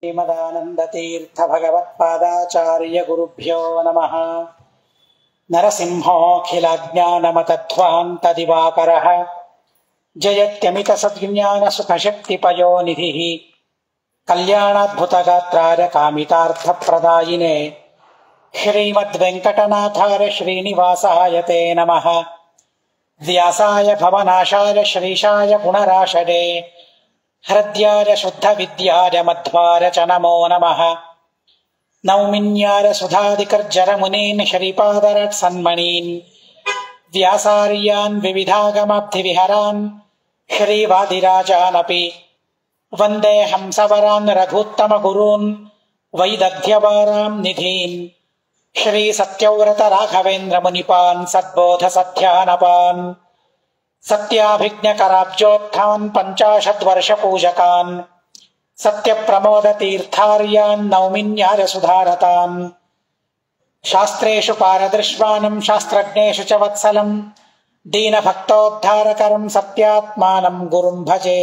ಶ್ರೀಮದಾನಂದತೀರ್ಥ ಭಗವತ್ಪಾದಾಚಾರ್ಯ ಗುರುಭ್ಯೋ ನಮಃ. ನರಸಿಂಹೋऽಖಿಲಜ್ಞಾನಮತಧ್ವಾಂತ ದಿವಾಕರಃ ಜಯತ್ಯಮಿತ ಸದ್ಜ್ಞಾನ ಸುಖಶಕ್ತಿಪಯೋನಿಧಿಃ ಕಲ್ಯಾಣಾದ್ಭುತಗಾತ್ರಾಯ ಕಾಮಿತಾರ್ಥಪ್ರದಾಯಿನೇ ಶ್ರೀಮದ್ವೆಂಕಟನಾಥಾಯ ಶ್ರೀನಿವಾಸಾಯ ತೇ ನಮಃ. ವ್ಯಾಸಾಯ ಭವನಾಶಾಯ ಶ್ರೀಶಾಯ ಗುಣರಾಶನೇ ಹೃದ್ಯಾಯ ಶುದ್ಧ ವಿದ್ಯಾಯ ಮಧ್ವಾಯ ಚ ನಮೋ ನಮಃ. ನೌಮಿನ್ಯಾಯ ಸುಧಾಧಿಕರ್ಜರ ಮುನೀನ್ ಶ್ರೀಪಾದರಟ್ ಸನ್ಮಣೀನ್ ವ್ಯಾಸಾರ್ಯಾನ್ ವಿವಿಧಾಗಮಾಬ್ಧಿವಿಹರಾನ್ ಶ್ರೀವಾದಿರಾಜಾನಪಿ ವಂದೇ ಹಂಸವರಾನ್ ರಘೂತ್ತಮ ಗುರೂನ್ ವೈದಗ್ಧ್ಯವಾರಾಂ ನಿಧೀನ್ ಶ್ರೀ ಸತ್ಯವ್ರತ ರಾಘವೇಂದ್ರ ಮುನಿಪಾನ್ ಸದ್ಬೋಧ ಸತ್ಯಾನಪಾನ್ ಸತ್ಯಾಭಿಜ್ಞಕರಾಬ್ಜೋತ್ಥಾನ್ ಪಂಚಾಶದ್ವರ್ಷ ಪೂಜಕಾನ್ ಸತ್ಯ ಪ್ರಮೋದ ತೀರ್ಥಾರ್ಯಾನ್ ನೌಮಿನ್ಯಾಯ ಸುಧಾರತಾನ್ ಶಾಸ್ತ್ರೇಷು ಪಾರದೃಶ್ವಾನಂ ಶಾಸ್ತ್ರಜ್ಞೇಷು ಚ ವತ್ಸಲಂ ದೀನಭಕ್ತೋದ್ಧಾರಕರಂ ಸತ್ಯಾತ್ಮಾನಂ ಗುರುಂ ಭಜೆ.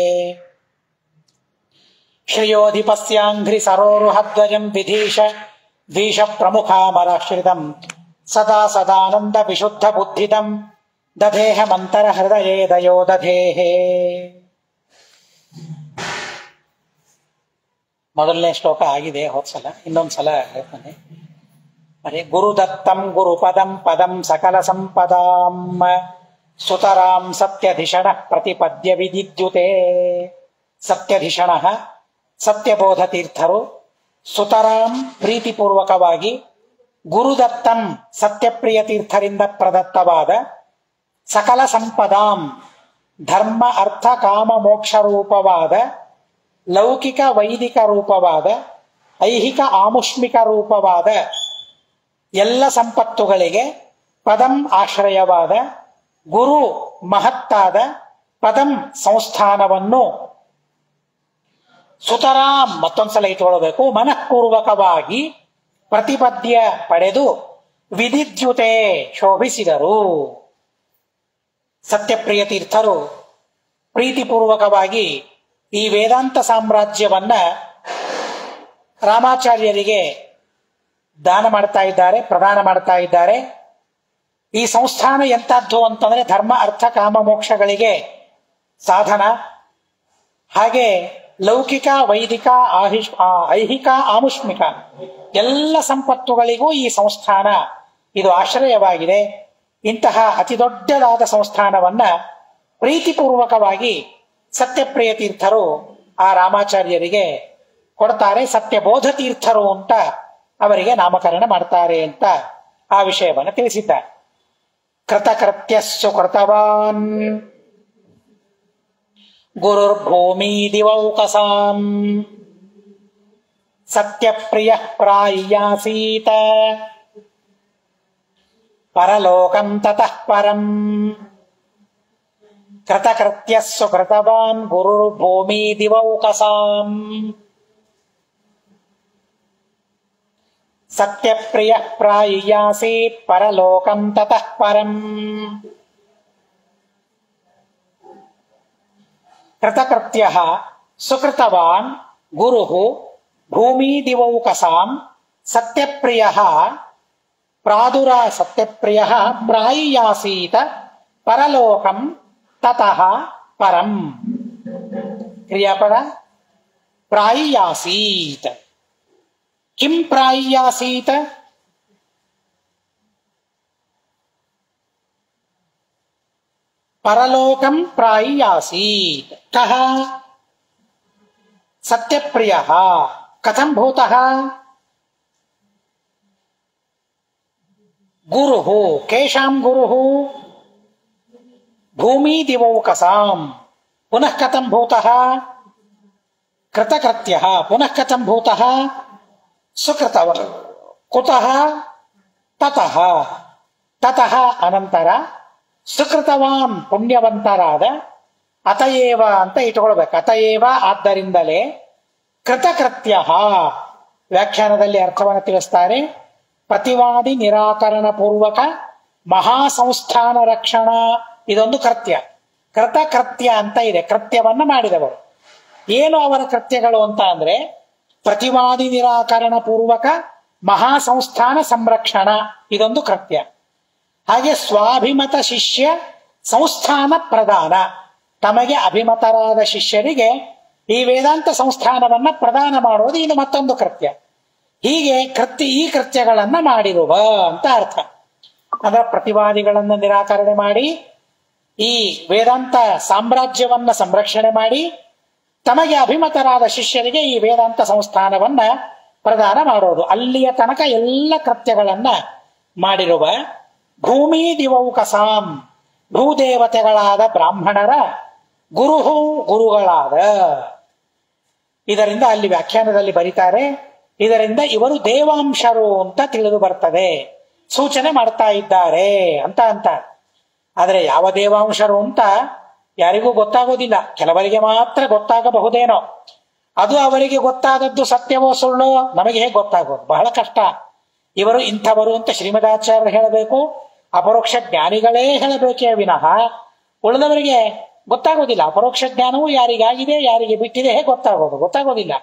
ಶ್ರೇಯೋಧಿಪಸ್ಯಾಂಘ್ರಿ ಸರೋರುಹದ್ವಯಂ ವಿಧೀಶ ದ್ವಿಷ ಪ್ರಮುಖಾಮರಾಶ್ರಿತಂ ಸದಾ ಸದಾನಂದ ವಿಶುದ್ಧ ಬುದ್ಧಿದಂ ದಧೇಹ ಮಂತರ ಹೃದಯೇ ದಯೋ ದಧೇಹೇ. ಮೊದಲನೇ ಶ್ಲೋಕ ಆಗಿದೆ ಹೋದ್ಸಲ, ಇನ್ನೊಂದ್ಸಲ ಹೇಳ್ತಾನೆ. ಅರೆ ಗುರುದತ್ತಂ ಗುರುಪದಂ ಪದಂ ಸಕಲ ಸಂಪದಾಂ ಸುತರಾಂ ಸತ್ಯಧಿಷಣ ಪ್ರತಿಪದ್ಯ ವಿದಿದ್ಯುತೆ. ಸತ್ಯಧಿಷಣ ಸತ್ಯಬೋಧ ತೀರ್ಥರು ಸುತರಾಂ ಪ್ರೀತಿಪೂರ್ವಕವಾಗಿ ಗುರುದತ್ತಂ ಸತ್ಯಪ್ರಿಯ ತೀರ್ಥರಿಂದ ಪ್ರದತ್ತವಾದ ಸಕಲ ಸಂಪದಾಂ ಧರ್ಮ ಅರ್ಥ ಕಾಮ ಮೋಕ್ಷ ರೂಪವಾದ ಲೌಕಿಕ ವೈದಿಕ ರೂಪವಾದ ಐಹಿಕ ಆಮುಷ್ಮಿಕ ರೂಪವಾದ ಎಲ್ಲ ಸಂಪತ್ತುಗಳಿಗೆ ಪದಂ ಆಶ್ರಯವಾದ ಗುರು ಮಹತ್ತಾದ ಪದಂ ಸಂಸ್ಥಾನವನ್ನು ಸುತರಾಂ ಮತ್ತೊಂದ್ಸಲ ಇಟ್ಕೊಳ್ಬೇಕು, ಮನಃಪೂರ್ವಕವಾಗಿ ಪ್ರತಿಪದ್ಯ ಪಡೆದು ವಿದಿದ್ಯುತೆ ಶೋಭಿಸಿದರು. ಸತ್ಯಪ್ರಿಯ ತೀರ್ಥರು ಪ್ರೀತಿಪೂರ್ವಕವಾಗಿ ಈ ವೇದಾಂತ ಸಾಮ್ರಾಜ್ಯವನ್ನ ರಾಮಾಚಾರ್ಯರಿಗೆ ದಾನ ಮಾಡ್ತಾ ಇದ್ದಾರೆ, ಪ್ರದಾನ ಮಾಡ್ತಾ ಇದ್ದಾರೆ. ಈ ಸಂಸ್ಥಾನ ಎಂತದ್ದು ಅಂತಂದ್ರೆ ಧರ್ಮ ಅರ್ಥ ಕಾಮ ಮೋಕ್ಷಗಳಿಗೆ ಸಾಧನ, ಹಾಗೆ ಲೌಕಿಕ ವೈದಿಕ ಐಹಿಕ ಆಮುಷ್ಮಿಕ ಎಲ್ಲ ಸಂಪತ್ತುಗಳಿಗೂ ಈ ಸಂಸ್ಥಾನ ಇದು ಆಶ್ರಯವಾಗಿದೆ. ಇಂತಹ ಅತಿ ದೊಡ್ಡದಾದ ಸಂಸ್ಥಾನವನ್ನ ಪ್ರೀತಿಪೂರ್ವಕವಾಗಿ ಸತ್ಯಪ್ರಿಯ ತೀರ್ಥರು ಆ ರಾಮಾಚಾರ್ಯರಿಗೆ ಕೊಡ್ತಾರೆ. ಸತ್ಯಬೋಧ ತೀರ್ಥರು ಅಂತ ಅವರಿಗೆ ನಾಮಕರಣ ಮಾಡ್ತಾರೆ ಅಂತ ಆ ವಿಷಯವನ್ನು ತಿಳಿಸಿದ್ದಾರೆ. ಕೃತಕೃತ್ಯಸ್ಸು ಕೃತವಾನ್ ಗುರುರ್ಭೂಮಿ ದಿವೌಕಸಾಂ ಸತ್ಯಪ್ರಿಯ ಪ್ರಾಯಾಸೀತ ಪರಲೋಕಂ ತತಃ ಪರಂ. ಕೃತಕೃತ್ಯಸ್ಸು ಕೃತವಾನ್ ಗುರುರ್ಭೂಮಿ ದಿವೌಕಸಾಂ ಸತ್ಯಪ್ರಿಯ ಪ್ರಾಯಾಸೀತ್ ಪರಲೋಕಂ ತತಃ ಪರಂ. ಕೃತಕೃತ್ಯಃ ಸುಕೃತವಾನ್ ಗುರುಃ ಭೂಮಿ ದಿವೌಕಸಾಂ ಸತ್ಯಪ್ರಿಯಃ ಸತ್ಯಪ್ರಿಯಃ ಪ್ರಾಯಾಸೀತ ಪರಲೋಕಂ ತತಃ ಪರಂ. ಕ್ರಿಯಾಪದ ಪ್ರಾಯಾಸೀತ. ಕಿಂ ಪ್ರಾಯಾಸೀತ? ಪರಲೋಕಂ ಪ್ರಾಯಾಸೀತ್. ಕಃ? ಸತ್ಯಪ್ರಿಯಃ. ಕಥಂ ಭೂತಃ? ಗುರುಃ. ಕೇಷಾಂ ಗುರುಃ? ಭೂಮಿ ದಿವೌಕಸಾಂ. ಪುನಃ ಕಥಂ ಭೂತಃ? ಕೃತಕೃತ್ಯಃ. ಪುನಃ ಕಥಂ ಭೂತಃ? ಸುಕೃತವಾನ್. ಕುತಃ? ತತಃ. ತತಃ ಅನಂತರ ಸುಕೃತವಾನ್ ಪುಣ್ಯವಂತರಾದ ಅತಯೇವ ಅಂತ ಇಟ್ಕೊಳ್ಬೇಕು. ಅತಯೇವ ಆದ್ದರಿಂದಲೇ ಕೃತಕೃತ್ಯ ವ್ಯಾಖ್ಯಾನದಲ್ಲಿ ಅರ್ಥವನ್ನು ತಿಳಿಸ್ತಾರೆ. ಪ್ರತಿವಾದಿ ನಿರಾಕರಣ ಪೂರ್ವಕ ಮಹಾಸಂಸ್ಥಾನ ರಕ್ಷಣಾ ಇದೊಂದು ಕೃತ್ಯ. ಕೃತಕೃತ್ಯ ಅಂತ ಇದೆ, ಕೃತ್ಯವನ್ನ ಮಾಡಿದವರು. ಏನು ಅವರ ಕೃತ್ಯಗಳು ಅಂತ ಅಂದ್ರೆ ಪ್ರತಿವಾದಿ ನಿರಾಕರಣ ಪೂರ್ವಕ ಮಹಾಸಂಸ್ಥಾನ ಸಂರಕ್ಷಣ ಇದೊಂದು ಕೃತ್ಯ. ಹಾಗೆ ಸ್ವಾಭಿಮತ ಶಿಷ್ಯ ಸಂಸ್ಥಾನ ಪ್ರದಾನ, ತಮಗೆ ಅಭಿಮತರಾದ ಶಿಷ್ಯರಿಗೆ ಈ ವೇದಾಂತ ಸಂಸ್ಥಾನವನ್ನ ಪ್ರದಾನ ಮಾಡೋದು ಇದು ಮತ್ತೊಂದು ಕೃತ್ಯ. ಹೀಗೆ ಈ ಕೃತ್ಯಗಳನ್ನ ಮಾಡಿರುವ ಅಂತ ಅರ್ಥ. ಅಂದ್ರೆ ಪ್ರತಿವಾದಿಗಳನ್ನ ನಿರಾಕರಣೆ ಮಾಡಿ ಈ ವೇದಾಂತ ಸಾಮ್ರಾಜ್ಯವನ್ನ ಸಂರಕ್ಷಣೆ ಮಾಡಿ ತಮಗೆ ಅಭಿಮತರಾದ ಶಿಷ್ಯರಿಗೆ ಈ ವೇದಾಂತ ಸಂಸ್ಥಾನವನ್ನ ಪ್ರದಾನ ಮಾಡೋದು, ಅಲ್ಲಿಯ ತನಕ ಎಲ್ಲ ಕೃತ್ಯಗಳನ್ನ ಮಾಡಿರುವ ಭೂಮಿ ದಿವೌಕಸಾಂ, ಭೂದೇವತೆಗಳಾದ ಬ್ರಾಹ್ಮಣರ ಗುರುಹು ಗುರುಗಳಾದ. ಇದರಿಂದ ಅಲ್ಲಿ ವ್ಯಾಖ್ಯಾನದಲ್ಲಿ ಬರೀತಾರೆ, ಇದರಿಂದ ಇವರು ದೇವಾಂಶರು ಅಂತ ತಿಳಿದು ಬರ್ತದೆ, ಸೂಚನೆ ಮಾಡ್ತಾ ಇದ್ದಾರೆ ಅಂತ ಅಂತಾರೆ. ಆದರೆ ಯಾವ ದೇವಾಂಶರು ಅಂತ ಯಾರಿಗೂ ಗೊತ್ತಾಗೋದಿಲ್ಲ, ಕೆಲವರಿಗೆ ಮಾತ್ರ ಗೊತ್ತಾಗಬಹುದೇನೋ. ಅದು ಅವರಿಗೆ ಗೊತ್ತಾದದ್ದು ಸತ್ಯವೋ ಸುಳ್ಳೋ ನಮಗೆ ಹೇಗೆ ಗೊತ್ತಾಗೋದು? ಬಹಳ ಕಷ್ಟ. ಇವರು ಇಂಥವರು ಅಂತ ಶ್ರೀಮದಾಚಾರ್ಯರು ಹೇಳಬೇಕು, ಅಪರೋಕ್ಷ ಜ್ಞಾನಿಗಳೇ ಹೇಳಬೇಕೇ ವಿನಃ ಉಳಿದವರಿಗೆ ಗೊತ್ತಾಗೋದಿಲ್ಲ. ಅಪರೋಕ್ಷ ಜ್ಞಾನವು ಯಾರಿಗಾಗಿದೆ ಯಾರಿಗೆ ಬಿಟ್ಟಿದೆ ಹೇಗೆ ಗೊತ್ತಾಗೋದಿಲ್ಲ.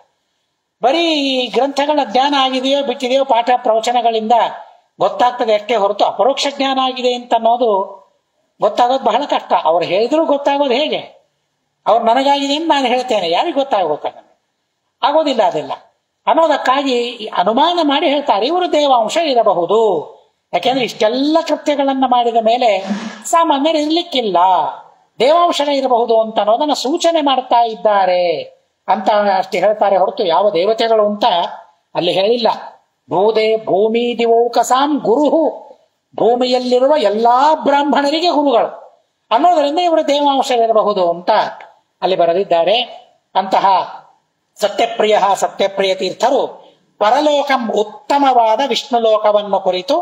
ಬರೀ ಈ ಗ್ರಂಥಗಳ ಜ್ಞಾನ ಆಗಿದೆಯೋ ಬಿಟ್ಟಿದೆಯೋ ಪಾಠ ಪ್ರವಚನಗಳಿಂದ ಗೊತ್ತಾಗ್ತದೆ ಅಷ್ಟೇ ಹೊರತು ಅಪರೋಕ್ಷ ಜ್ಞಾನ ಆಗಿದೆ ಅಂತ ಅನ್ನೋದು ಗೊತ್ತಾಗೋದು ಬಹಳ ಕಷ್ಟ. ಅವ್ರು ಹೇಳಿದ್ರು ಗೊತ್ತಾಗೋದು ಹೇಗೆ? ಅವ್ರು ನನಗಾಗಿದೆ ಅಂತ ನಾನು ಹೇಳ್ತೇನೆ, ಯಾರಿಗೆ ಗೊತ್ತಾಗೋದು? ಆಗೋದಿಲ್ಲ ಅದೆಲ್ಲ ಅನ್ನೋದಕ್ಕಾಗಿ ಅನುಮಾನ ಮಾಡಿ ಹೇಳ್ತಾರೆ ಇವರು ದೇವಾಂಶ ಇರಬಹುದು. ಯಾಕೆಂದ್ರೆ ಇಷ್ಟೆಲ್ಲ ಕೃತ್ಯಗಳನ್ನ ಮಾಡಿದ ಮೇಲೆ ಸಾಮಾನ್ಯರು ಇರ್ಲಿಕ್ಕಿಲ್ಲ, ದೇವಾಂಶನೇ ಇರಬಹುದು ಅಂತ ಅನ್ನೋದನ್ನ ಸೂಚನೆ ಮಾಡ್ತಾ ಇದ್ದಾರೆ ಅಂತ ಅಷ್ಟೇ ಹೇಳ್ತಾರೆ ಹೊರತು ಯಾವ ದೇವತೆಗಳು ಅಂತ ಅಲ್ಲಿ ಹೇಳಿಲ್ಲ. ಭೂಮಿ ದಿವೌಕಸಾಂ ಗುರುಹು, ಭೂಮಿಯಲ್ಲಿರುವ ಎಲ್ಲಾ ಬ್ರಾಹ್ಮಣರಿಗೆ ಗುರುಗಳು ಅನ್ನೋದರಿಂದ ಇವರು ದೇವಾಂಶವಿರಬಹುದು ಅಂತ ಅಲ್ಲಿ ಬರೆದಿದ್ದಾರೆ. ಅಂತಹ ಸತ್ಯಪ್ರಿಯ ತೀರ್ಥರು ಪರಲೋಕಂ ಉತ್ತಮವಾದ ವಿಷ್ಣು ಲೋಕವನ್ನು ಕುರಿತು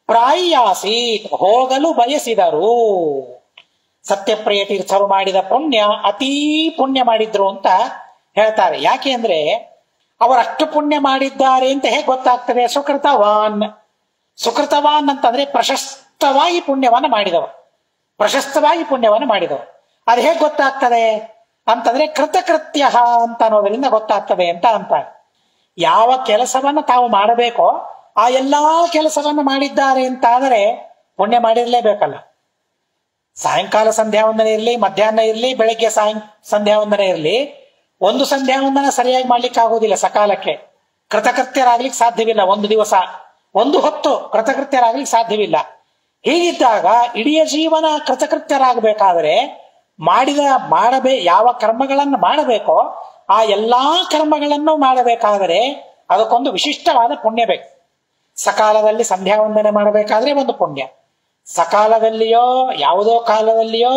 ಪ್ರಾಯಾಸೀತ್ ಹೋಗಲು ಬಯಸಿದರು. ಸತ್ಯಪ್ರಿಯ ತೀರ್ಥರು ಮಾಡಿದ ಪುಣ್ಯ ಅತೀ ಪುಣ್ಯ ಮಾಡಿದ್ರು ಅಂತ ಹೇಳ್ತಾರೆ. ಯಾಕೆ ಅಂದ್ರೆ ಅವರಷ್ಟು ಪುಣ್ಯ ಮಾಡಿದ್ದಾರೆ ಅಂತ ಹೇಗೆ ಗೊತ್ತಾಗ್ತದೆ? ಸುಕೃತವಾನ್ ಅಂತಂದ್ರೆ ಪ್ರಶಸ್ತವಾಗಿ ಪುಣ್ಯವನ್ನು ಮಾಡಿದವರು. ಅದು ಹೇಗೆ ಗೊತ್ತಾಗ್ತದೆ ಅಂತಂದ್ರೆ ಕೃತಕೃತ್ಯ ಅಂತ ಅನ್ನೋದರಿಂದ ಗೊತ್ತಾಗ್ತದೆ ಅಂತ ಅಂತಾರೆ. ಯಾವ ಕೆಲಸವನ್ನ ತಾವು ಮಾಡಬೇಕೋ ಆ ಎಲ್ಲಾ ಕೆಲಸವನ್ನ ಮಾಡಿದ್ದಾರೆ ಅಂತ ಆದರೆ ಪುಣ್ಯ ಮಾಡಿರ್ಲೇಬೇಕಲ್ಲ. ಸಾಯಂಕಾಲ ಸಂಧ್ಯಾ ವಂದನೆ ಇರಲಿ, ಮಧ್ಯಾಹ್ನ ಇರಲಿ, ಬೆಳಗ್ಗೆ ಸಂಧ್ಯಾ ವಂದನೆ ಇರಲಿ, ಒಂದು ಸಂಧ್ಯಾ ವಂದನ ಸರಿಯಾಗಿ ಮಾಡ್ಲಿಕ್ಕೆ ಆಗುವುದಿಲ್ಲ ಸಕಾಲಕ್ಕೆ, ಕೃತಕೃತ್ಯರಾಗ್ಲಿಕ್ಕೆ ಸಾಧ್ಯವಿಲ್ಲ. ಒಂದು ದಿವಸ ಒಂದು ಹೊತ್ತು ಕೃತಕೃತ್ಯರಾಗ್ಲಿಕ್ಕೆ ಸಾಧ್ಯವಿಲ್ಲ. ಹೀಗಿದ್ದಾಗ ಇಡೀ ಜೀವನ ಕೃತಕೃತ್ಯರಾಗಬೇಕಾದ್ರೆ ಯಾವ ಕರ್ಮಗಳನ್ನು ಮಾಡಬೇಕೋ ಆ ಎಲ್ಲಾ ಕರ್ಮಗಳನ್ನು ಮಾಡಬೇಕಾದರೆ ಅದಕ್ಕೊಂದು ವಿಶಿಷ್ಟವಾದ ಪುಣ್ಯ ಬೇಕು. ಸಕಾಲದಲ್ಲಿ ಸಂಧ್ಯಾ ವಂದನೆ ಮಾಡಬೇಕಾದ್ರೆ ಒಂದು ಪುಣ್ಯ, ಸಕಾಲದಲ್ಲಿಯೋ ಯಾವುದೋ ಕಾಲದಲ್ಲಿಯೋ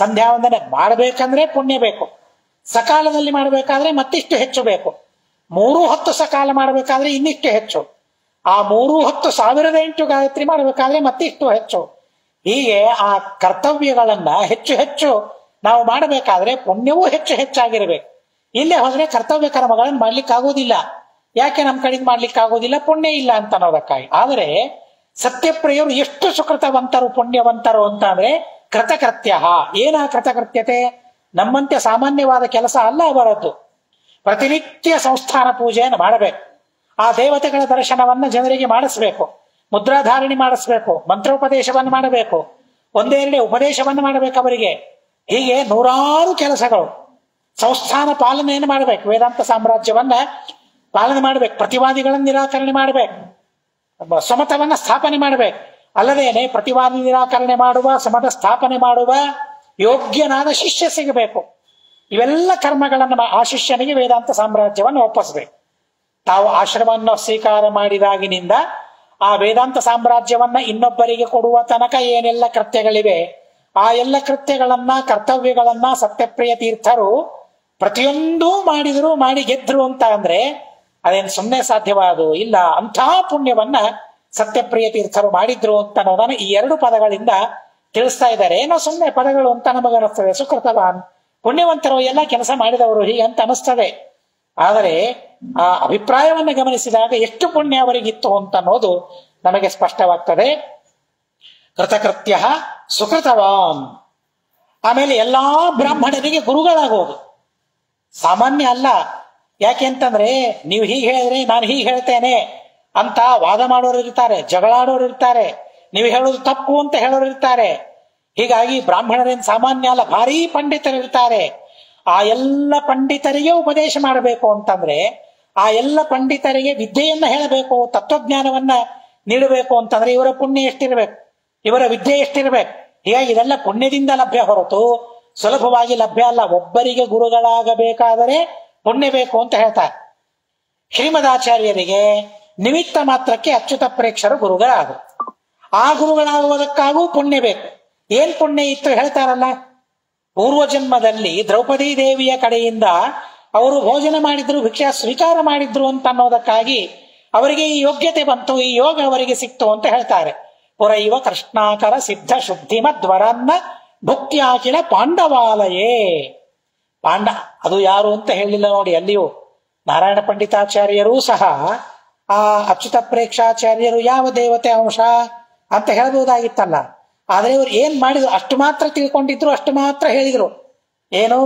ಸಂಧ್ಯಾ ವಂದನೆ ಮಾಡಬೇಕಂದ್ರೆ ಪುಣ್ಯ ಬೇಕು, ಸಕಾಲದಲ್ಲಿ ಮಾಡಬೇಕಾದ್ರೆ ಮತ್ತಿಷ್ಟು ಹೆಚ್ಚು ಬೇಕು, 3 ಹೊತ್ತು ಸಕಾಲ ಮಾಡಬೇಕಾದ್ರೆ ಇನ್ನಿಷ್ಟು ಹೆಚ್ಚು, ಆ 3 ಹೊತ್ತು 1008 ಗಾಯತ್ರಿ ಮಾಡಬೇಕಾದ್ರೆ ಮತ್ತಿಷ್ಟು ಹೆಚ್ಚು. ಹೀಗೆ ಆ ಕರ್ತವ್ಯಗಳನ್ನ ಹೆಚ್ಚು ನಾವು ಮಾಡಬೇಕಾದ್ರೆ ಪುಣ್ಯವೂ ಹೆಚ್ಚಾಗಿರ್ಬೇಕು. ಇಲ್ಲೇ ಹೋದ್ರೆ ಕರ್ತವ್ಯ ಕರ್ಮಗಳನ್ನು ಮಾಡ್ಲಿಕ್ಕೆ ಆಗೋದಿಲ್ಲ. ಯಾಕೆ ನಮ್ಮ ಕಡೆಗೆ ಮಾಡ್ಲಿಕ್ಕೆ ಆಗೋದಿಲ್ಲ? ಪುಣ್ಯ ಇಲ್ಲ ಅಂತ ಅನ್ನೋದಕ್ಕಾಗಿ. ಆದರೆ ಸತ್ಯಪ್ರಿಯರು ಎಷ್ಟು ಸುಕೃತವಂತರು ಪುಣ್ಯವಂತರು ಅಂತ ಅಂದ್ರೆ ಕೃತಕೃತ್ಯ. ಏನ ಕೃತಕೃತ್ಯತೆ? ನಮ್ಮಂತೆ ಸಾಮಾನ್ಯವಾದ ಕೆಲಸ ಅಲ್ಲ ಅವರದ್ದು. ಪ್ರತಿನಿತ್ಯ ಸಂಸ್ಥಾನ ಪೂಜೆಯನ್ನು ಮಾಡಬೇಕು, ಆ ದೇವತೆಗಳ ದರ್ಶನವನ್ನ ಜನರಿಗೆ ಮಾಡಿಸ್ಬೇಕು, ಮುದ್ರಾಧಾರಣೆ ಮಾಡಿಸ್ಬೇಕು, ಮಂತ್ರೋಪದೇಶವನ್ನು ಮಾಡಬೇಕು, ಒಂದೆರಡೇ ಉಪದೇಶವನ್ನು ಮಾಡಬೇಕು ಅವರಿಗೆ. ಹೀಗೆ 100 ಕೆಲಸಗಳು. ಸಂಸ್ಥಾನ ಪಾಲನೆಯನ್ನು ಮಾಡಬೇಕು, ವೇದಾಂತ ಸಾಮ್ರಾಜ್ಯವನ್ನ ಪಾಲನೆ ಮಾಡಬೇಕು, ಪ್ರತಿವಾದಿಗಳನ್ನು ನಿರಾಕರಣೆ ಮಾಡಬೇಕು, ಸಮತವನ್ನ ಸ್ಥಾಪನೆ ಮಾಡಬೇಕು. ಅಲ್ಲದೇನೆ ಪ್ರತಿವಾದಿ ನಿರಾಕರಣೆ ಮಾಡುವ, ಸಮತ ಸ್ಥಾಪನೆ ಮಾಡುವ ಯೋಗ್ಯನಾದ ಶಿಷ್ಯ ಸಿಗಬೇಕು. ಇವೆಲ್ಲ ಕರ್ಮಗಳನ್ನು ಆ ಶಿಷ್ಯನಿಗೆ ವೇದಾಂತ ಸಾಮ್ರಾಜ್ಯವನ್ನು ಒಪ್ಪಿಸಬೇಕು. ತಾವು ಆಶ್ರಮವನ್ನು ಸ್ವೀಕಾರ ಮಾಡಿದಾಗಿನಿಂದ ಆ ವೇದಾಂತ ಸಾಮ್ರಾಜ್ಯವನ್ನ ಇನ್ನೊಬ್ಬರಿಗೆ ಕೊಡುವ ತನಕ ಏನೆಲ್ಲ ಕೃತ್ಯಗಳಿವೆ ಆ ಎಲ್ಲ ಕೃತ್ಯಗಳನ್ನ, ಕರ್ತವ್ಯಗಳನ್ನ ಸತ್ಯಪ್ರಿಯ ತೀರ್ಥರು ಪ್ರತಿಯೊಂದೂ ಮಾಡಿದ್ರು, ಮಾಡಿ ಗೆದ್ರು ಅಂತ ಅಂದ್ರೆ ಅದೇನು ಸುಮ್ಮನೆ ಸಾಧ್ಯವಾದು ಇಲ್ಲ. ಅಂಥ ಪುಣ್ಯವನ್ನ ಸತ್ಯಪ್ರಿಯ ತೀರ್ಥರು ಮಾಡಿದ್ರು ಅಂತ ಅನ್ನೋದನ್ನ ಈ 2 ಪದಗಳಿಂದ ತಿಳಿಸ್ತಾ ಇದ್ದಾರೆ. ಏನೋ ಸುಮ್ಮನೆ ಪದಗಳು ಅಂತ ನಮಗನಿಸ್ತದೆ. ಸುಕೃತವಾನ್, ಪುಣ್ಯವಂತರು ಎಲ್ಲ ಕೆಲಸ ಮಾಡಿದವರು ಹೀಗೆ ಅಂತ ಅನಿಸ್ತದೆ. ಆದರೆ ಆ ಅಭಿಪ್ರಾಯವನ್ನು ಗಮನಿಸಿದಾಗ ಎಷ್ಟು ಪುಣ್ಯ ಅವರಿಗಿತ್ತು ಅಂತ ಅನ್ನೋದು ನಮಗೆ ಸ್ಪಷ್ಟವಾಗ್ತದೆ. ಕೃತಕೃತ್ಯ ಸುಕೃತವಾನ್. ಆಮೇಲೆ ಎಲ್ಲಾ ಬ್ರಾಹ್ಮಣರಿಗೆ ಗುರುಗಳಾಗೋದು ಸಾಮಾನ್ಯ ಅಲ್ಲ. ಯಾಕೆ ಅಂತಂದ್ರೆ ನೀವು ಹೀಗೆ ಹೇಳಿದ್ರೆ ನಾನು ಹೀಗೆ ಹೇಳ್ತೇನೆ ಅಂತ ವಾದ ಮಾಡೋರು ಇರ್ತಾರೆ, ಜಗಳಾಡೋರು ಇರ್ತಾರೆ, ನೀವು ಹೇಳೋದು ತಪ್ಪು ಅಂತ ಹೇಳೋರು ಇರ್ತಾರೆ. ಹೀಗಾಗಿ ಬ್ರಾಹ್ಮಣರೇನು ಸಾಮಾನ್ಯ ಅಲ್ಲ, ಭಾರೀ ಪಂಡಿತರಿರ್ತಾರೆ. ಆ ಎಲ್ಲ ಪಂಡಿತರಿಗೆ ಉಪದೇಶ ಮಾಡಬೇಕು ಅಂತಂದ್ರೆ, ಆ ಎಲ್ಲ ಪಂಡಿತರಿಗೆ ವಿದ್ಯೆಯನ್ನ ಹೇಳಬೇಕು, ತತ್ವಜ್ಞಾನವನ್ನ ನೀಡಬೇಕು ಅಂತಂದ್ರೆ ಇವರ ಪುಣ್ಯ ಎಷ್ಟಿರ್ಬೇಕು, ಇವರ ವಿದ್ಯೆ ಎಷ್ಟಿರ್ಬೇಕು. ಹೀಗಾಗಿ ಇದೆಲ್ಲ ಪುಣ್ಯದಿಂದ ಲಭ್ಯ ಹೊರತು ಸುಲಭವಾಗಿ ಲಭ್ಯ ಅಲ್ಲ. ಒಬ್ಬರಿಗೆ ಗುರುಗಳಾಗಬೇಕಾದರೆ ಪುಣ್ಯ ಬೇಕು ಅಂತ ಹೇಳ್ತಾರೆ. ಶ್ರೀಮದಾಚಾರ್ಯರಿಗೆ ನಿಮಿತ್ತ ಮಾತ್ರಕ್ಕೆ ಅಚ್ಯುತ ಪ್ರೇಕ್ಷರು ಗುರುಗಳಾಗು. ಆ ಗುರುಗಳಾಗುವುದಕ್ಕಾಗೂ ಪುಣ್ಯ ಬೇಕು. ಏನ್ ಪುಣ್ಯ ಇತ್ತು ಹೇಳ್ತಾರಲ್ಲ, ಪೂರ್ವ ಜನ್ಮದಲ್ಲಿ ದ್ರೌಪದಿ ದೇವಿಯ ಕಡೆಯಿಂದ ಅವರು ಭೋಜನ ಮಾಡಿದ್ರು, ಭಿಕ್ಷಾ ಸ್ವೀಕಾರ ಮಾಡಿದ್ರು ಅಂತ ಅನ್ನೋದಕ್ಕಾಗಿ ಅವರಿಗೆ ಈ ಯೋಗ್ಯತೆ ಬಂತು, ಈ ಯೋಗ ಅವರಿಗೆ ಸಿಕ್ತು ಅಂತ ಹೇಳ್ತಾರೆ. ಪುರೈವ ಕೃಷ್ಣಾಕರ ಸಿದ್ಧ ಶುದ್ಧಿಮದ್ವರನ್ನ ಭುಕ್ತ್ಯಾಕಿಲ ಪಾಂಡವಾಲಯೇ. ಅದು ಯಾರು ಅಂತ ಹೇಳಿಲ್ಲ ನೋಡಿ. ಅಲ್ಲಿಯೂ ನಾರಾಯಣ ಪಂಡಿತಾಚಾರ್ಯರೂ ಸಹ ಆ ಅಚ್ಯುತ ಪ್ರೇಕ್ಷಾಚಾರ್ಯರು ಯಾವ ದೇವತೆ ಅಂಶ ಅಂತ ಹೇಳಬಹುದಾಗಿತ್ತಲ್ಲ. ಆದ್ರೆ ಇವ್ರು ಏನ್ ಮಾಡಿದ್ರು ಅಷ್ಟು ಮಾತ್ರ ತಿಳ್ಕೊಂಡಿದ್ರು, ಅಷ್ಟು ಮಾತ್ರ ಹೇಳಿದ್ರು. ಏನು,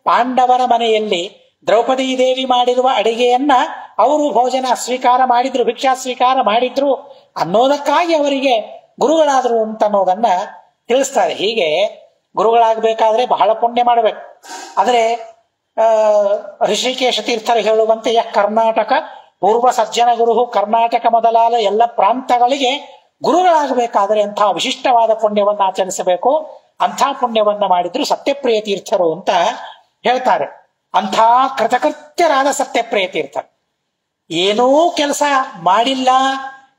ಪಾಂಡವರ ಮನೆಯಲ್ಲಿ ದ್ರೌಪದಿ ದೇವಿ ಮಾಡಿರುವ ಅಡಿಗೆಯನ್ನ ಅವರು ಭೋಜನ ಸ್ವೀಕಾರ ಮಾಡಿದ್ರು, ಭಿಕ್ಷಾ ಸ್ವೀಕಾರ ಮಾಡಿದ್ರು ಅನ್ನೋದಕ್ಕಾಗಿ ಅವರಿಗೆ ಗುರುಗಳಾದ್ರು ಅಂತ ಅನ್ನೋದನ್ನ ತಿಳಿಸ್ತಾರೆ. ಹೀಗೆ ಗುರುಗಳಾಗಬೇಕಾದ್ರೆ ಬಹಳ ಪುಣ್ಯ ಮಾಡಬೇಕು. ಆದ್ರೆ ಋಷಿಕೇಶ ತೀರ್ಥರು ಹೇಳುವಂತೆ ಕರ್ನಾಟಕ ಪೂರ್ವ ಸಜ್ಜನ ಗುರು, ಕರ್ನಾಟಕ ಮೊದಲಾದ ಎಲ್ಲ ಪ್ರಾಂತಗಳಿಗೆ ಗುರುಗಳಾಗಬೇಕಾದ್ರೆ ಅಂಥ ವಿಶಿಷ್ಟವಾದ ಪುಣ್ಯವನ್ನ ಆಚರಿಸಬೇಕು. ಅಂಥ ಪುಣ್ಯವನ್ನ ಮಾಡಿದ್ರು ಸತ್ಯಪ್ರಿಯ ತೀರ್ಥರು ಅಂತ ಹೇಳ್ತಾರೆ. ಅಂಥ ಕೃತಕೃತ್ಯರಾದ ಸತ್ಯಪ್ರಿಯ ತೀರ್ಥರು ಏನೂ ಕೆಲಸ ಮಾಡಿಲ್ಲ,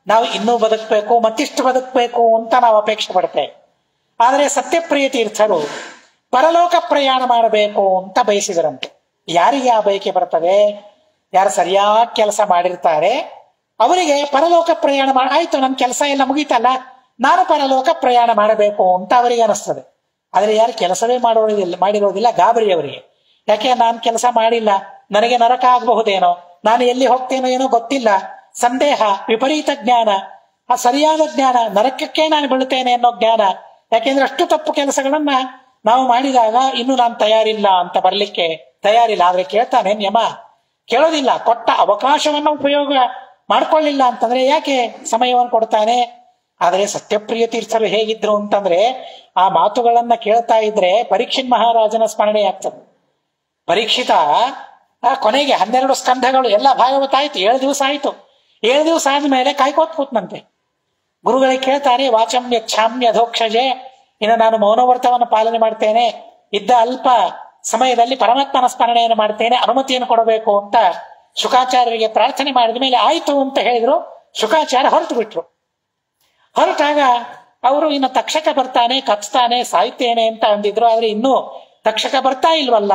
ನಾವು ಇನ್ನೂ ಬದುಕಬೇಕು, ಮತ್ತಿಷ್ಟು ಬದುಕಬೇಕು ಅಂತ ನಾವು ಅಪೇಕ್ಷೆ ಪಡ್ತೇವೆ. ಆದರೆ ಸತ್ಯಪ್ರಿಯ ತೀರ್ಥರು ಪರಲೋಕ ಪ್ರಯಾಣ ಮಾಡಬೇಕು ಅಂತ ಬಯಸಿದರಂತೆ. ಯಾರಿಗೆ ಆ ಬಯಕೆ ಬರ್ತದೆ? ಯಾರು ಸರಿಯಾಗಿ ಕೆಲಸ ಮಾಡಿರ್ತಾರೆ ಅವರಿಗೆ ಪರಲೋಕ ಪ್ರಯಾಣ ಆಯ್ತು, ನನ್ನ ಕೆಲಸ ಎಲ್ಲ ಮುಗೀತಲ್ಲ, ನಾನು ಪರಲೋಕ ಪ್ರಯಾಣ ಮಾಡಬೇಕು ಅಂತ ಅವರಿಗೆ ಅನಿಸ್ತದೆ. ಆದ್ರೆ ಯಾರು ಕೆಲಸವೇ ಮಾಡಿರೋದಿಲ್ಲ ಗಾಬರಿಯವರಿಗೆ. ಯಾಕೆ, ನಾನು ಕೆಲಸ ಮಾಡಿಲ್ಲ, ನನಗೆ ನರಕ ಆಗಬಹುದೇನೋ, ನಾನು ಎಲ್ಲಿ ಹೋಗ್ತೇನೋ ಏನೋ ಗೊತ್ತಿಲ್ಲ, ಸಂದೇಹ, ವಿಪರೀತ ಜ್ಞಾನ, ಆ ಸರಿಯಾದ ಜ್ಞಾನ, ನರಕಕ್ಕೆ ನಾನು ಬೀಳ್ತೇನೆ ಅನ್ನೋ ಜ್ಞಾನ. ಯಾಕೆಂದ್ರೆ ಅಷ್ಟು ತಪ್ಪು ಕೆಲಸಗಳನ್ನ ನಾವು ಮಾಡಿದಾಗ ಇನ್ನು ನಾನು ತಯಾರಿಲ್ಲ ಅಂತ ಬರ್ಲಿಕ್ಕೆ ತಯಾರಿಲ್ಲ. ಆದ್ರೆ ಕೇಳ್ತಾನೆ ನಿಯಮ, ಕೇಳೋದಿಲ್ಲ. ಕೊಟ್ಟ ಅವಕಾಶವನ್ನ ಉಪಯೋಗ ಮಾಡ್ಕೊಳ್ಳಿಲ್ಲ ಅಂತಂದ್ರೆ ಯಾಕೆ ಸಮಯವನ್ನು ಕೊಡ್ತಾನೆ? ಆದ್ರೆ ಸತ್ಯಪ್ರಿಯ ತೀರ್ಥರು ಹೇಗಿದ್ರು ಅಂತಂದ್ರೆ ಆ ಮಾತುಗಳನ್ನ ಕೇಳ್ತಾ ಇದ್ರೆ ಪರೀಕ್ಷಿತ್ ಮಹಾರಾಜನ ಸ್ಮರಣೆ ಆಗ್ತದೆ. ಪರೀಕ್ಷಿತ ಕೊನೆಗೆ 12 ಸ್ಕಂಧಗಳು ಎಲ್ಲ ಭಾಗವತ ಆಯ್ತು, 7 ದಿವಸ ಆಯ್ತು. 7 ದಿವಸ ಆದ್ಮೇಲೆ ಕಾಯ್ಕೋತ್ ಕೂತ್ನಂತೆ. ಗುರುಗಳಿಗೆ ಕೇಳ್ತಾರೆ, ವಾಚಂ ಯಚ್ಛಾಮ್ಯ ಅಧೋಕ್ಷಜೆ, ಇನ್ನು ನಾನು ಮೌನವ್ರತವನ್ನು ಪಾಲನೆ ಮಾಡ್ತೇನೆ, ಇದ್ದ ಅಲ್ಪ ಸಮಯದಲ್ಲಿ ಪರಮಾತ್ಮನ ಸ್ಮರಣೆಯನ್ನು ಮಾಡ್ತೇನೆ, ಅನುಮತಿಯನ್ನು ಕೊಡಬೇಕು ಅಂತ ಶುಕಾಚಾರ್ಯರಿಗೆ ಪ್ರಾರ್ಥನೆ ಮಾಡಿದ ಮೇಲೆ ಆಯ್ತು ಅಂತ ಹೇಳಿದ್ರು. ಶುಕಾಚಾರ್ಯ ಹೊರಟು ಬಿಟ್ರು. ಹೊರಟಾಗ ಅವರು ಇನ್ನು ತಕ್ಷಕ ಬರ್ತಾನೆ, ಕಚ್ತಾನೆ, ಸಾಯ್ತೇನೆ ಅಂತ ಅಂದಿದ್ರು. ಆದ್ರೆ ಇನ್ನೂ ತಕ್ಷಕ ಬರ್ತಾ ಇಲ್ವಲ್ಲ,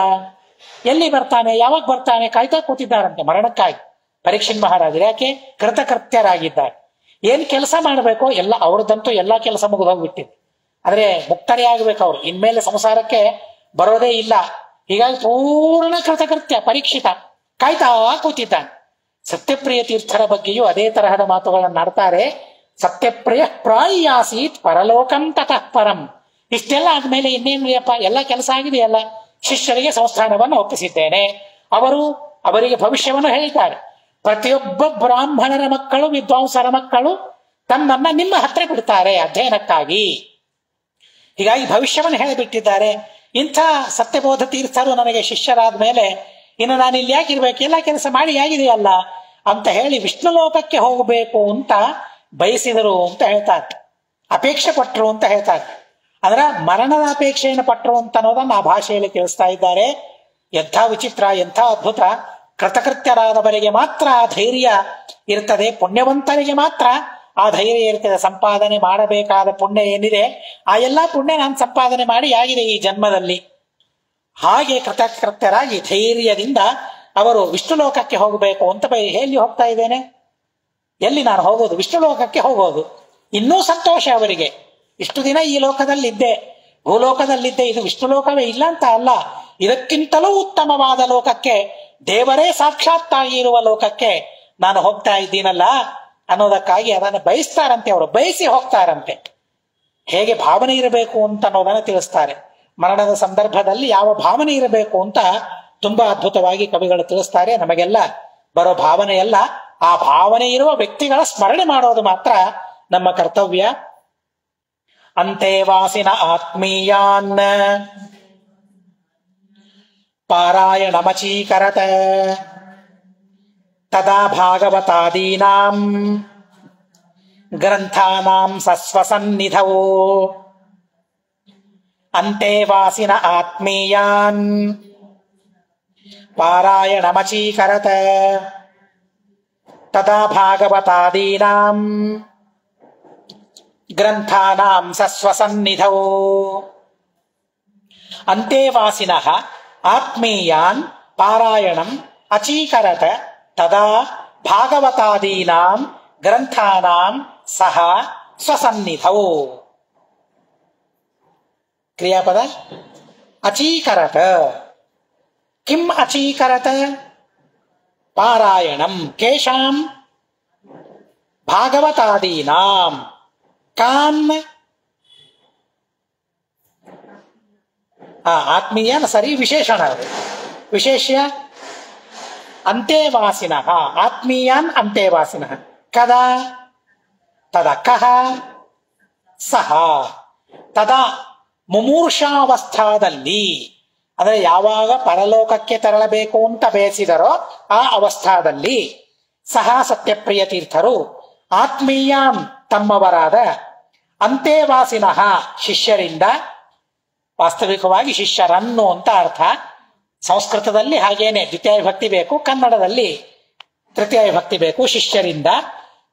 ಎಲ್ಲಿ ಬರ್ತಾನೆ, ಯಾವಾಗ ಬರ್ತಾನೆ ಕಾಯ್ತಾ ಕೂತಿದ್ದಾರಂತೆ ಮರಣಕ್ಕಾಗಿ ಪರೀಕ್ಷಿತ್ ಮಹಾರಾಜರು. ಯಾಕೆ? ಕೃತಕೃತ್ಯರಾಗಿದ್ದಾರೆ. ಏನ್ ಕೆಲಸ ಮಾಡಬೇಕು ಎಲ್ಲ ಅವ್ರದ್ದಂತೂ ಎಲ್ಲಾ ಕೆಲಸ ಮುಗಿದು ಹೋಗ್ಬಿಟ್ಟಿದೆ. ಆದ್ರೆ ಮುಕ್ತರೇ ಆಗ್ಬೇಕು ಅವ್ರು, ಇನ್ಮೇಲೆ ಸಂಸಾರಕ್ಕೆ ಬರೋದೇ ಇಲ್ಲ. ಹೀಗಾಗಿ ಪೂರ್ಣ ಕೃತಕೃತ್ಯ ಪರೀಕ್ಷಿತ ಕಾಯ್ತಾ ಕೂತಿದ್ದಾನೆ. ಸತ್ಯಪ್ರಿಯ ತೀರ್ಥರ ಬಗ್ಗೆಯೂ ಅದೇ ತರಹದ ಮಾತುಗಳನ್ನು ಆಡ್ತಾರೆ. ಸತ್ಯಪ್ರಿಯ ಪ್ರಾಯಾಸೀತ್ ಪರಲೋಕಂ ತತಃ ಪರಂ. ಇಷ್ಟೆಲ್ಲ ಆದ್ಮೇಲೆ ಇನ್ನೇನು ಅಪ್ಪ, ಎಲ್ಲ ಕೆಲಸ ಆಗಿದೆಯಲ್ಲ, ಶಿಷ್ಯರಿಗೆ ಸಂಸ್ಥಾನವನ್ನು ಒಪ್ಪಿಸಿದ್ದೇನೆ. ಅವರಿಗೆ ಭವಿಷ್ಯವನ್ನು ಹೇಳಿದ್ದಾರೆ. ಪ್ರತಿಯೊಬ್ಬ ಬ್ರಾಹ್ಮಣರ ಮಕ್ಕಳು, ವಿದ್ವಾಂಸರ ಮಕ್ಕಳು ತಮ್ಮನ್ನ ನಿಮ್ಮ ಹತ್ರ ಬಿಡ್ತಾರೆ ಅಧ್ಯಯನಕ್ಕಾಗಿ. ಹೀಗಾಗಿ ಭವಿಷ್ಯವನ್ನು ಹೇಳಿಬಿಟ್ಟಿದ್ದಾರೆ. ಇಂಥ ಸತ್ಯಬೋಧ ತೀರ್ಥರು ನನಗೆ ಶಿಷ್ಯರಾದ ಮೇಲೆ ಇನ್ನು ನಾನು ಇಲ್ಲಿ ಯಾಕಿರ್ಬೇಕು, ಎಲ್ಲ ಕೆಲಸ ಮಾಡಿ ಆಗಿದೆಯಲ್ಲ ಅಂತ ಹೇಳಿ ವಿಷ್ಣು ಲೋಕಕ್ಕೆ ಹೋಗಬೇಕು ಅಂತ ಬಯಸಿದರು ಅಂತ ಹೇಳ್ತಾರೆ. ಅಪೇಕ್ಷೆ ಪಟ್ಟರು ಅಂತ ಹೇಳ್ತಾರೆ. ಅಂದ್ರ ಮರಣದ ಅಪೇಕ್ಷೆಯನ್ನು ಪಟ್ಟರು ಅಂತ ಅನ್ನೋದನ್ನ ಆ ಭಾಷೆಯಲ್ಲಿ ತಿಳಿಸ್ತಾ ಇದ್ದಾರೆ. ಎಂಥ ವಿಚಿತ್ರ, ಎಂಥ ಅದ್ಭುತ. ಕೃತಕೃತ್ಯರಾದವರಿಗೆ ಮಾತ್ರ ಆ ಧೈರ್ಯ ಇರ್ತದೆ, ಪುಣ್ಯವಂತರಿಗೆ ಮಾತ್ರ ಆ ಧೈರ್ಯ ಇರ್ತದೆ. ಸಂಪಾದನೆ ಮಾಡಬೇಕಾದ ಪುಣ್ಯ ಏನಿದೆ ಆ ಎಲ್ಲಾ ಪುಣ್ಯ ನಾನು ಸಂಪಾದನೆ ಮಾಡಿ ಆಗಿದೆ ಈ ಜನ್ಮದಲ್ಲಿ. ಹಾಗೆ ಕೃತಕೃತ್ಯರಾಗಿ ಧೈರ್ಯದಿಂದ ಅವರು ವಿಷ್ಣು ಲೋಕಕ್ಕೆ ಹೋಗಬೇಕು ಅಂತ ಎಲ್ಲಿ ಹೋಗ್ತಾ ಇದ್ದೇನೆ, ಎಲ್ಲಿ ನಾನು ಹೋಗೋದು, ವಿಷ್ಣು ಲೋಕಕ್ಕೆ ಹೋಗೋದು. ಇನ್ನೂ ಸಂತೋಷ ಅವರಿಗೆ. ಇಷ್ಟು ದಿನ ಈ ಲೋಕದಲ್ಲಿದ್ದೆ, ಭೂಲೋಕದಲ್ಲಿದ್ದೆ, ಇದು ವಿಷ್ಣು ಲೋಕವೇ ಇಲ್ಲ ಅಂತ ಅಲ್ಲ, ಇದಕ್ಕಿಂತಲೂ ಉತ್ತಮವಾದ ಲೋಕಕ್ಕೆ, ದೇವರೇ ಸಾಕ್ಷಾತ್ತಾಗಿ ಇರುವ ಲೋಕಕ್ಕೆ ನಾನು ಹೋಗ್ತಾ ಇದ್ದೀನಲ್ಲ ಅನ್ನೋದಕ್ಕಾಗಿ ಅದನ್ನು ಬಯಸ್ತಾರಂತೆ. ಅವರು ಬಯಸಿ ಹೋಗ್ತಾರಂತೆ. ಹೇಗೆ ಭಾವನೆ ಇರಬೇಕು ಅಂತ ಅನ್ನೋದನ್ನ ತಿಳಿಸ್ತಾರೆ. ಮರಣದ ಸಂದರ್ಭದಲ್ಲಿ ಯಾವ ಭಾವನೆ ಇರಬೇಕು ಅಂತ ತುಂಬಾ ಅದ್ಭುತವಾಗಿ ಕವಿಗಳು ತಿಳಿಸ್ತಾರೆ. ನಮಗೆಲ್ಲ ಬರೋ ಭಾವನೆ ಎಲ್ಲ ಆ ಭಾವನೆ ಇರುವ ವ್ಯಕ್ತಿಗಳ ಸ್ಮರಣೆ ಮಾಡೋದು ಮಾತ್ರ ನಮ್ಮ ಕರ್ತವ್ಯ. ಅಂತೇವಾಸಿನ ಆತ್ಮೀಯಾನ್ ಪಾರಾಯಣಮಚೀಕರತ ತದಾ ಭಾಗವತಾದೀನಾಂ ಗ್ರಂಥಾನಾಂ ಸಸ್ವಸನ್ನಿಧೌ. ಅಂತೇವಾಸಿನ ಆತ್ಮೀಯಾನ್ ಪಾರಾಯಣಮಚೀಕರತ ತದಾ ಭಾಗವತಾದೀನಾಂ ಗ್ರಂಥಾನಾಂ ಸಸ್ವಸನ್ನಿಧೌ. ಅಂತೇವಾಸಿನಃ ಆತ್ಮೀಯಾನ್ ಪಾರಾಯಣಂ ಅಚೀಕರತ ತದಾ ಭಾಗವತಾದೀನಾಂ ಗ್ರಂಥಾನಾಂ ಸಹ ಸ್ವಸನ್ನಿಧೌ. ಕ್ರಿಯಾಪದ ಅಚೀಕರತ. ಕಿಂ ಅಚೀಕರತ? ಪಾರಾಯಣಂ ಕೇಶಾಂ ಭಾಗವತಾದೀನಾಂ ಕಾನ್. ಆತ್ಮೀಯನ ಸರಿ, ವಿಶೇಷಣ ವಿಶೇಷ್ಯ ಅಂತೇವಾಸಿನಃ ಆತ್ಮೀಯಾನ್ ಅಂತೇವಾಸಿನಃ ಕದಾ ತದ ಕಹ ಸಹ ತದಾ ಮುಮೂರ್ಷಾವಸ್ಥಾದಲ್ಲಿ, ಅಂದರೆ ಯಾವಾಗ ಪರಲೋಕಕ್ಕೆ ತೆರಳಬೇಕು ಅಂತ ಬಯಸಿದರೋ ಆ ಅವಸ್ಥಾದಲ್ಲಿ ಸಹ ಸತ್ಯಪ್ರಿಯ ತೀರ್ಥರು ಆತ್ಮೀಯಾನ್ ತಮ್ಮವರಾದ ಅಂತೇವಾಸಿನಃ ಶಿಷ್ಯರಿಂದ, ವಾಸ್ತವಿಕವಾಗಿ ಶಿಷ್ಯರನ್ನು ಅಂತ ಅರ್ಥ. ಸಂಸ್ಕೃತದಲ್ಲಿ ಹಾಗೇನೆ ದ್ವಿತೀಯ ವಿಭಕ್ತಿ ಬೇಕು, ಕನ್ನಡದಲ್ಲಿ ತೃತೀಯ ವಿಭಕ್ತಿ ಬೇಕು. ಶಿಷ್ಯರಿಂದ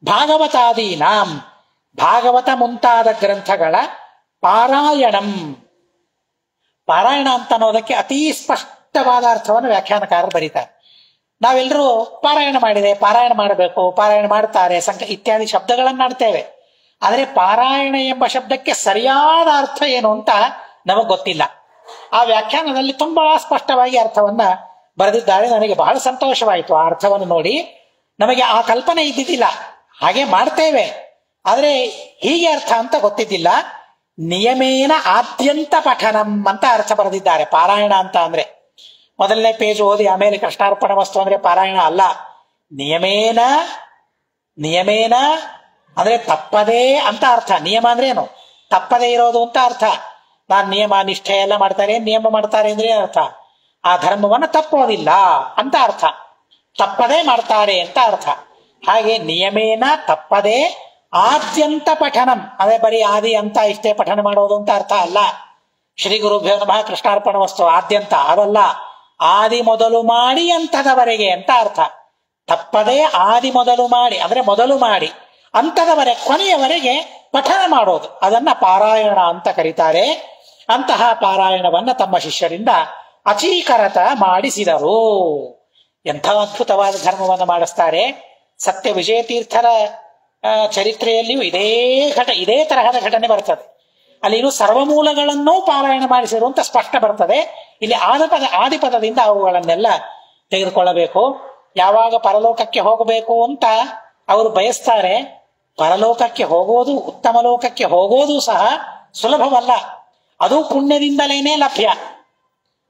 ಭಾಗವತಾದೀನಾಂ ಭಾಗವತ ಮುಂತಾದ ಗ್ರಂಥಗಳ ಪಾರಾಯಣಂ. ಪಾರಾಯಣ ಅಂತ ಅನ್ನೋದಕ್ಕೆ ಅತೀ ಸ್ಪಷ್ಟವಾದ ಅರ್ಥವನ್ನು ವ್ಯಾಖ್ಯಾನಕಾರರು ಬರೀತಾರೆ. ನಾವೆಲ್ಲರೂ ಪಾರಾಯಣ ಮಾಡಿದೆ, ಪಾರಾಯಣ ಮಾಡಬೇಕು, ಪಾರಾಯಣ ಮಾಡ್ತಾರೆ, ಇತ್ಯಾದಿ ಶಬ್ದಗಳನ್ನು ಆಡ್ತೇವೆ. ಆದರೆ ಪಾರಾಯಣ ಎಂಬ ಶಬ್ದಕ್ಕೆ ಸರಿಯಾದ ಅರ್ಥ ಏನು ಅಂತ ನಮಗ್ ಗೊತ್ತಿಲ್ಲ. ಆ ವ್ಯಾಖ್ಯಾನದಲ್ಲಿ ತುಂಬಾ ಸ್ಪಷ್ಟವಾಗಿ ಅರ್ಥವನ್ನ ಬರೆದಿದ್ದಾರೆ. ನನಗೆ ಬಹಳ ಸಂತೋಷವಾಯಿತು ಆ ಅರ್ಥವನ್ನು ನೋಡಿ. ನಮಗೆ ಆ ಕಲ್ಪನೆ ಇದ್ದಿದ್ದಿಲ್ಲ, ಹಾಗೆ ಮಾಡ್ತೇವೆ, ಆದರೆ ಹೀಗೆ ಅರ್ಥ ಅಂತ ಗೊತ್ತಿದ್ದಿಲ್ಲ. ನಿಯಮೇನ ಆದ್ಯಂತ ಪಠನಂ ಅಂತ ಅರ್ಥ ಬರೆದಿದ್ದಾರೆ ಪಾರಾಯಣ ಅಂತ ಅಂದ್ರೆ. ಮೊದಲನೇ ಪೇಜ್ ಓದಿ ಆಮೇಲೆ ಕೃಷ್ಣಾರ್ಪಣ ವಸ್ತು ಅಂದ್ರೆ ಪಾರಾಯಣ ಅಲ್ಲ. ನಿಯಮೇನ, ನಿಯಮೇನ ಅಂದ್ರೆ ತಪ್ಪದೇ ಅಂತ ಅರ್ಥ. ನಿಯಮ ಅಂದ್ರೆ ಏನು? ತಪ್ಪದೇ ಇರೋದು ಅಂತ ಅರ್ಥ. ನಾನ್ ನಿಯಮ ನಿಷ್ಠೆ ಎಲ್ಲ ಮಾಡ್ತಾರೆ, ನಿಯಮ ಮಾಡ್ತಾರೆ ಅಂದ್ರೆ ಅರ್ಥ ಆ ಧರ್ಮವನ್ನು ತಪ್ಪೋದಿಲ್ಲ ಅಂತ ಅರ್ಥ. ತಪ್ಪದೇ ಮಾಡ್ತಾರೆ ಅಂತ ಅರ್ಥ. ಹಾಗೆ ನಿಯಮೇನ ತಪ್ಪದೇ ಆದ್ಯಂತ ಪಠನಂ ಅದೇ ಬರೀ ಆದಿ ಅಂತ ಇಷ್ಟೇ ಪಠನ ಮಾಡೋದು ಅಂತ ಅರ್ಥ ಅಲ್ಲ. ಶ್ರೀ ಗುರುಭ್ಯೋ ನಮಃ ಕೃಷ್ಣಾರ್ಪಣ ವಸ್ತು ಆದ್ಯಂತ ಅದಲ್ಲ, ಆದಿ ಮೊದಲು ಮಾಡಿ ಅಂತದವರೆಗೆ ಅಂತ ಅರ್ಥ. ತಪ್ಪದೇ ಆದಿ ಮೊದಲು ಮಾಡಿ ಅಂದ್ರೆ ಮೊದಲು ಮಾಡಿ ಅಂತದವರೆಗೆ ಕೊನೆಯವರೆಗೆ ಪಠನ ಮಾಡೋದು, ಅದನ್ನ ಪಾರಾಯಣ ಅಂತ ಕರೀತಾರೆ. ಅಂತಹ ಪಾರಾಯಣವನ್ನ ತಮ್ಮ ಶಿಷ್ಯರಿಂದ ಅಚೀಕರತ ಮಾಡಿಸಿದರು. ಎಂಥ ಅದ್ಭುತವಾದ ಧರ್ಮವನ್ನು ಮಾಡಿಸ್ತಾರೆ. ಸತ್ಯ ವಿಜಯತೀರ್ಥರ ಚರಿತ್ರೆಯಲ್ಲಿಯೂ ಇದೇ ತರಹದ ಘಟನೆ ಬರ್ತದೆ. ಅಲ್ಲಿ ಸರ್ವಮೂಲಗಳನ್ನೂ ಪಾರಾಯಣ ಮಾಡಿಸಿರು ಅಂತ ಸ್ಪಷ್ಟ ಬರ್ತದೆ. ಇಲ್ಲಿ ಆದಿಪದದಿಂದ ಅವುಗಳನ್ನೆಲ್ಲ ತೆಗೆದುಕೊಳ್ಳಬೇಕು. ಯಾವಾಗ ಪರಲೋಕಕ್ಕೆ ಹೋಗಬೇಕು ಅಂತ ಅವರು ಬಯಸ್ತಾರೆ, ಪರಲೋಕಕ್ಕೆ ಹೋಗೋದು, ಉತ್ತಮ ಲೋಕಕ್ಕೆ ಹೋಗೋದು ಸಹ ಸುಲಭವಲ್ಲ, ಅದು ಪುಣ್ಯದಿಂದಲೇನೆ ಲಭ್ಯ.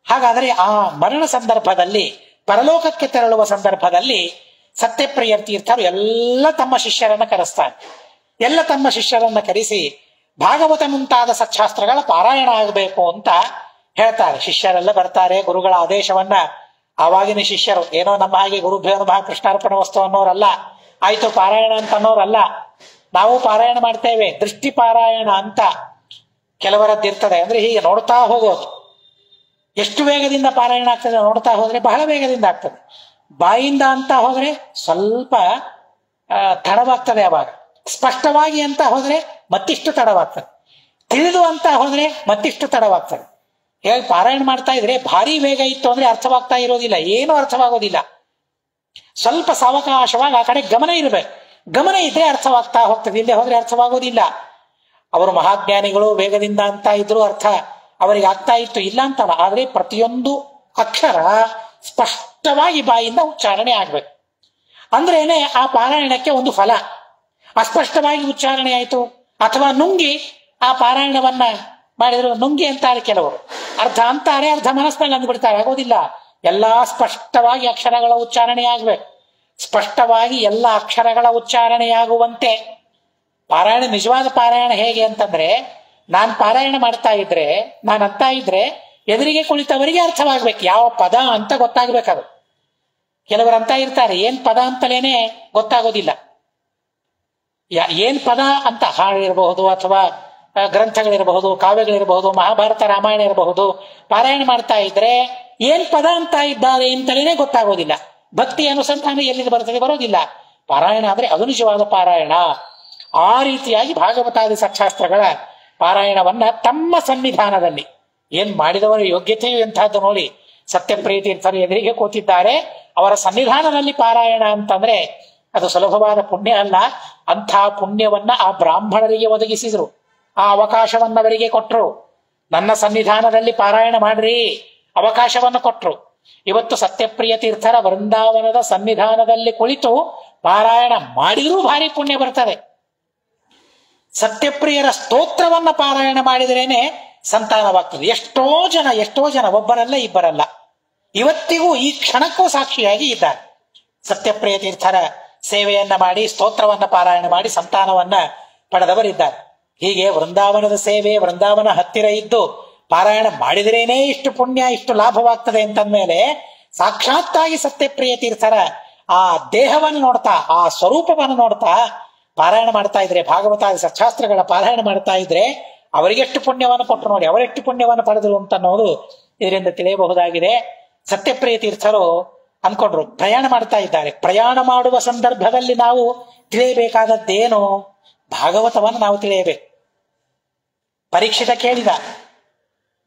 ಹಾಗಾದರೆ ಆ ಮರಣ ಸಂದರ್ಭದಲ್ಲಿ, ಪರಲೋಕಕ್ಕೆ ತೆರಳುವ ಸಂದರ್ಭದಲ್ಲಿ ಸತ್ಯಪ್ರಿಯ ತೀರ್ಥರು ಎಲ್ಲ ತಮ್ಮ ಶಿಷ್ಯರನ್ನ ಕರೆಸ್ತಾರೆ. ಎಲ್ಲ ತಮ್ಮ ಶಿಷ್ಯರನ್ನ ಕರೆಸಿ ಭಾಗವತ ಮುಂತಾದ ಸಚ್ಚಾಸ್ತ್ರಗಳ ಪಾರಾಯಣ ಆಗಬೇಕು ಅಂತ ಹೇಳ್ತಾರೆ. ಶಿಷ್ಯರೆಲ್ಲ ಬರ್ತಾರೆ. ಗುರುಗಳ ಆದೇಶವನ್ನ ಆವಾಗಿನ ಶಿಷ್ಯರು ಏನೋ ನಮ್ಮ ಹಾಗೆ ಗುರುಭ್ಯೋ ನಮಃ ಕೃಷ್ಣಾರ್ಪಣ ವಸ್ತು ಅನ್ನೋರಲ್ಲ, ಆಯ್ತು ಪಾರಾಯಣ ಅಂತ ಅನ್ನೋರಲ್ಲ. ನಾವು ಪಾರಾಯಣ ಮಾಡ್ತೇವೆ, ದೃಷ್ಟಿ ಪಾರಾಯಣ ಅಂತ ಕೆಲವರದ್ದಿರ್ತದೆ. ಅಂದ್ರೆ ಹೀಗೆ ನೋಡ್ತಾ ಹೋಗೋದು. ಎಷ್ಟು ವೇಗದಿಂದ ಪಾರಾಯಣ ಆಗ್ತದೆ ನೋಡ್ತಾ ಹೋದ್ರೆ ಬಹಳ ವೇಗದಿಂದ ಆಗ್ತದೆ. ಬಾಯಿಂದ ಅಂತ ಹೋದ್ರೆ ಸ್ವಲ್ಪ ತಡವಾಗ್ತದೆ. ಅವಾಗ ಸ್ಪಷ್ಟವಾಗಿ ಅಂತ ಹೋದ್ರೆ ಮತ್ತಿಷ್ಟು ತಡವಾಗ್ತದೆ. ತಿಳಿದು ಅಂತ ಹೋದ್ರೆ ಮತ್ತಿಷ್ಟು ತಡವಾಗ್ತದೆ. ಹೇಳಿ ಪಾರಾಯಣ ಮಾಡ್ತಾ ಇದ್ರೆ ಭಾರಿ ವೇಗ ಇತ್ತು ಅಂದ್ರೆ ಅರ್ಥವಾಗ್ತಾ ಇರೋದಿಲ್ಲ, ಏನೂ ಅರ್ಥವಾಗೋದಿಲ್ಲ. ಸ್ವಲ್ಪ ಸಾವಕಾಶವಾಗಿ ಆ ಕಡೆ ಗಮನ ಇರಬೇಕು. ಗಮನ ಇದ್ರೆ ಅರ್ಥವಾಗ್ತಾ ಹೋಗ್ತದೆ, ಇಲ್ಲದೆ ಹೋದ್ರೆ ಅರ್ಥವಾಗೋದಿಲ್ಲ. ಅವರು ಮಹಾಜ್ಞಾನಿಗಳು, ವೇಗದಿಂದ ಅಂತ ಇದ್ರು ಅರ್ಥ ಅವರಿಗೆ ಆಗ್ತಾ ಇತ್ತು, ಇಲ್ಲ ಅಂತಲ್ಲ. ಆದ್ರೆ ಪ್ರತಿಯೊಂದು ಅಕ್ಷರ ಸ್ಪಷ್ಟವಾಗಿ ಬಾಯಿಂದ ಉಚ್ಚಾರಣೆ ಆಗ್ಬೇಕು. ಅಂದ್ರೇನೆ ಆ ಪಾರಾಯಣಕ್ಕೆ ಒಂದು ಫಲ. ಅಸ್ಪಷ್ಟವಾಗಿ ಉಚ್ಚಾರಣೆ ಆಯ್ತು ಅಥವಾ ನುಂಗಿ ಆ ಪಾರಾಯಣವನ್ನ ಮಾಡಿದ್ರು, ನುಂಗಿ ಅಂತಾರೆ ಕೆಲವರು, ಅರ್ಧ ಅಂತಾರೆ, ಅರ್ಧ ಮನಸ್ಸಿನಲ್ಲಿ ಅಂದ್ಬಿಡ್ತಾರೆ. ಆಗೋದಿಲ್ಲ. ಎಲ್ಲಾ ಸ್ಪಷ್ಟವಾಗಿ ಅಕ್ಷರಗಳ ಉಚ್ಚಾರಣೆಯಾಗಬೇಕು. ಸ್ಪಷ್ಟವಾಗಿ ಎಲ್ಲ ಅಕ್ಷರಗಳ ಉಚ್ಚಾರಣೆಯಾಗುವಂತೆ ಪಾರಾಯಣ, ನಿಜವಾದ ಪಾರಾಯಣ ಹೇಗೆ ಅಂತಂದ್ರೆ, ನಾನು ಪಾರಾಯಣ ಮಾಡ್ತಾ ಇದ್ರೆ, ನಾನು ಅಂತ ಇದ್ರೆ ಎದುರಿಗೆ ಕುಳಿತವರಿಗೆ ಅರ್ಥವಾಗ್ಬೇಕು, ಯಾವ ಪದ ಅಂತ ಗೊತ್ತಾಗ್ಬೇಕದು. ಕೆಲವರು ಅಂತ ಇರ್ತಾರೆ, ಏನ್ ಪದ ಅಂತಲೇನೆ ಗೊತ್ತಾಗೋದಿಲ್ಲ. ಏನ್ ಪದ ಅಂತ ಹಾಡಿರಬಹುದು, ಅಥವಾ ಗ್ರಂಥಗಳಿರಬಹುದು, ಕಾವ್ಯಗಳಿರಬಹುದು, ಮಹಾಭಾರತ ರಾಮಾಯಣ ಇರಬಹುದು, ಪಾರಾಯಣ ಮಾಡ್ತಾ ಇದ್ರೆ ಏನ್ ಪದ ಅಂತ ಇದ್ದಾರೆ ಅಂತಲೇನೆ ಗೊತ್ತಾಗೋದಿಲ್ಲ. ಭಕ್ತಿ ಅನುಸಂಧಾನ ಎಲ್ಲಿಂದ ಬರ್ತದೆ, ಬರೋದಿಲ್ಲ. ಪಾರಾಯಣ ಆದ್ರೆ ಅದು ನಿಜವಾದ ಪಾರಾಯಣ. ಆ ರೀತಿಯಾಗಿ ಭಾಗವತಾದಿ ಸಚ್ಚಾಸ್ತ್ರಗಳ ಪಾರಾಯಣವನ್ನ ತಮ್ಮ ಸನ್ನಿಧಾನದಲ್ಲಿ, ಏನ್ ಮಾಡಿದವರ ಯೋಗ್ಯತೆಯು ಎಂತಹದ್ದು ನೋಡಿ, ಸತ್ಯಪ್ರಿಯ ತೀರ್ಥರು ಎದುರಿಗೆ ಕೂತಿದ್ದಾರೆ, ಅವರ ಸನ್ನಿಧಾನದಲ್ಲಿ ಪಾರಾಯಣ ಅಂತಂದ್ರೆ ಅದು ಸುಲಭವಾದ ಪುಣ್ಯ ಅಲ್ಲ. ಅಂಥ ಪುಣ್ಯವನ್ನ ಆ ಬ್ರಾಹ್ಮಣರಿಗೆ ಒದಗಿಸಿದ್ರು, ಆ ಅವಕಾಶವನ್ನವರಿಗೆ ಕೊಟ್ರು. ನನ್ನ ಸನ್ನಿಧಾನದಲ್ಲಿ ಪಾರಾಯಣ ಮಾಡ್ರಿ ಅವಕಾಶವನ್ನು ಕೊಟ್ರು. ಇವತ್ತು ಸತ್ಯಪ್ರಿಯ ತೀರ್ಥರ ವೃಂದಾವನದ ಸನ್ನಿಧಾನದಲ್ಲಿ ಕುಳಿತು ಪಾರಾಯಣ ಮಾಡಿದ್ರೂ ಭಾರಿ ಪುಣ್ಯ ಬರ್ತದೆ. ಸತ್ಯಪ್ರಿಯರ ಸ್ತೋತ್ರವನ್ನ ಪಾರಾಯಣ ಮಾಡಿದ್ರೇನೆ ಸಂತಾನವಾಗ್ತದೆ. ಎಷ್ಟೋ ಜನ ಒಬ್ಬರಲ್ಲ ಇಬ್ಬರಲ್ಲ, ಇವತ್ತಿಗೂ ಈ ಕ್ಷಣಕ್ಕೂ ಸಾಕ್ಷಿಯಾಗಿ ಇದ್ದಾರೆ. ಸತ್ಯಪ್ರಿಯ ತೀರ್ಥರ ಸೇವೆಯನ್ನ ಮಾಡಿ, ಸ್ತೋತ್ರವನ್ನ ಪಾರಾಯಣ ಮಾಡಿ ಸಂತಾನವನ್ನ ಪಡೆದವರಿದ್ದಾರೆ. ಹೀಗೆ ವೃಂದಾವನದ ಸೇವೆ, ವೃಂದಾವನ ಹತ್ತಿರ ಇದ್ದು ಪಾರಾಯಣ ಮಾಡಿದ್ರೇನೆ ಇಷ್ಟು ಪುಣ್ಯ, ಇಷ್ಟು ಲಾಭವಾಗ್ತದೆ ಅಂತಂದ್ಮೇಲೆ ಸಾಕ್ಷಾತ್ತಾಗಿ ಸತ್ಯಪ್ರಿಯ ತೀರ್ಥರ ಆ ದೇಹವನ್ನು ನೋಡ್ತಾ, ಆ ಸ್ವರೂಪವನ್ನು ನೋಡ್ತಾ ಪಾರಾಯಣ ಮಾಡ್ತಾ ಇದ್ರೆ, ಭಾಗವತ ಸಚ್ಚಾಸ್ತ್ರಗಳ ಪಾರಾಯಣ ಮಾಡ್ತಾ ಇದ್ರೆ ಅವರಿಗೆಷ್ಟು ಪುಣ್ಯವನ್ನು ಕೊಟ್ಟರು ನೋಡಿ, ಅವರೆಷ್ಟು ಪುಣ್ಯವನ್ನು ಪಡೆದರು ಅಂತ ಅನ್ನೋದು ಇದರಿಂದ ತಿಳಿಯಬಹುದಾಗಿದೆ. ಸತ್ಯಪ್ರಿಯ ತೀರ್ಥರು ಅನ್ಕೊಂಡ್ರು, ಪ್ರಯಾಣ ಮಾಡ್ತಾ ಇದ್ದಾರೆ, ಪ್ರಯಾಣ ಮಾಡುವ ಸಂದರ್ಭದಲ್ಲಿ ನಾವು ತಿಳಿಯಬೇಕಾದದ್ದೇನು, ಭಾಗವತವನ್ನು ನಾವು ತಿಳಿಯಬೇಕು. ಪರೀಕ್ಷಿತ ಕೇಳಿದ,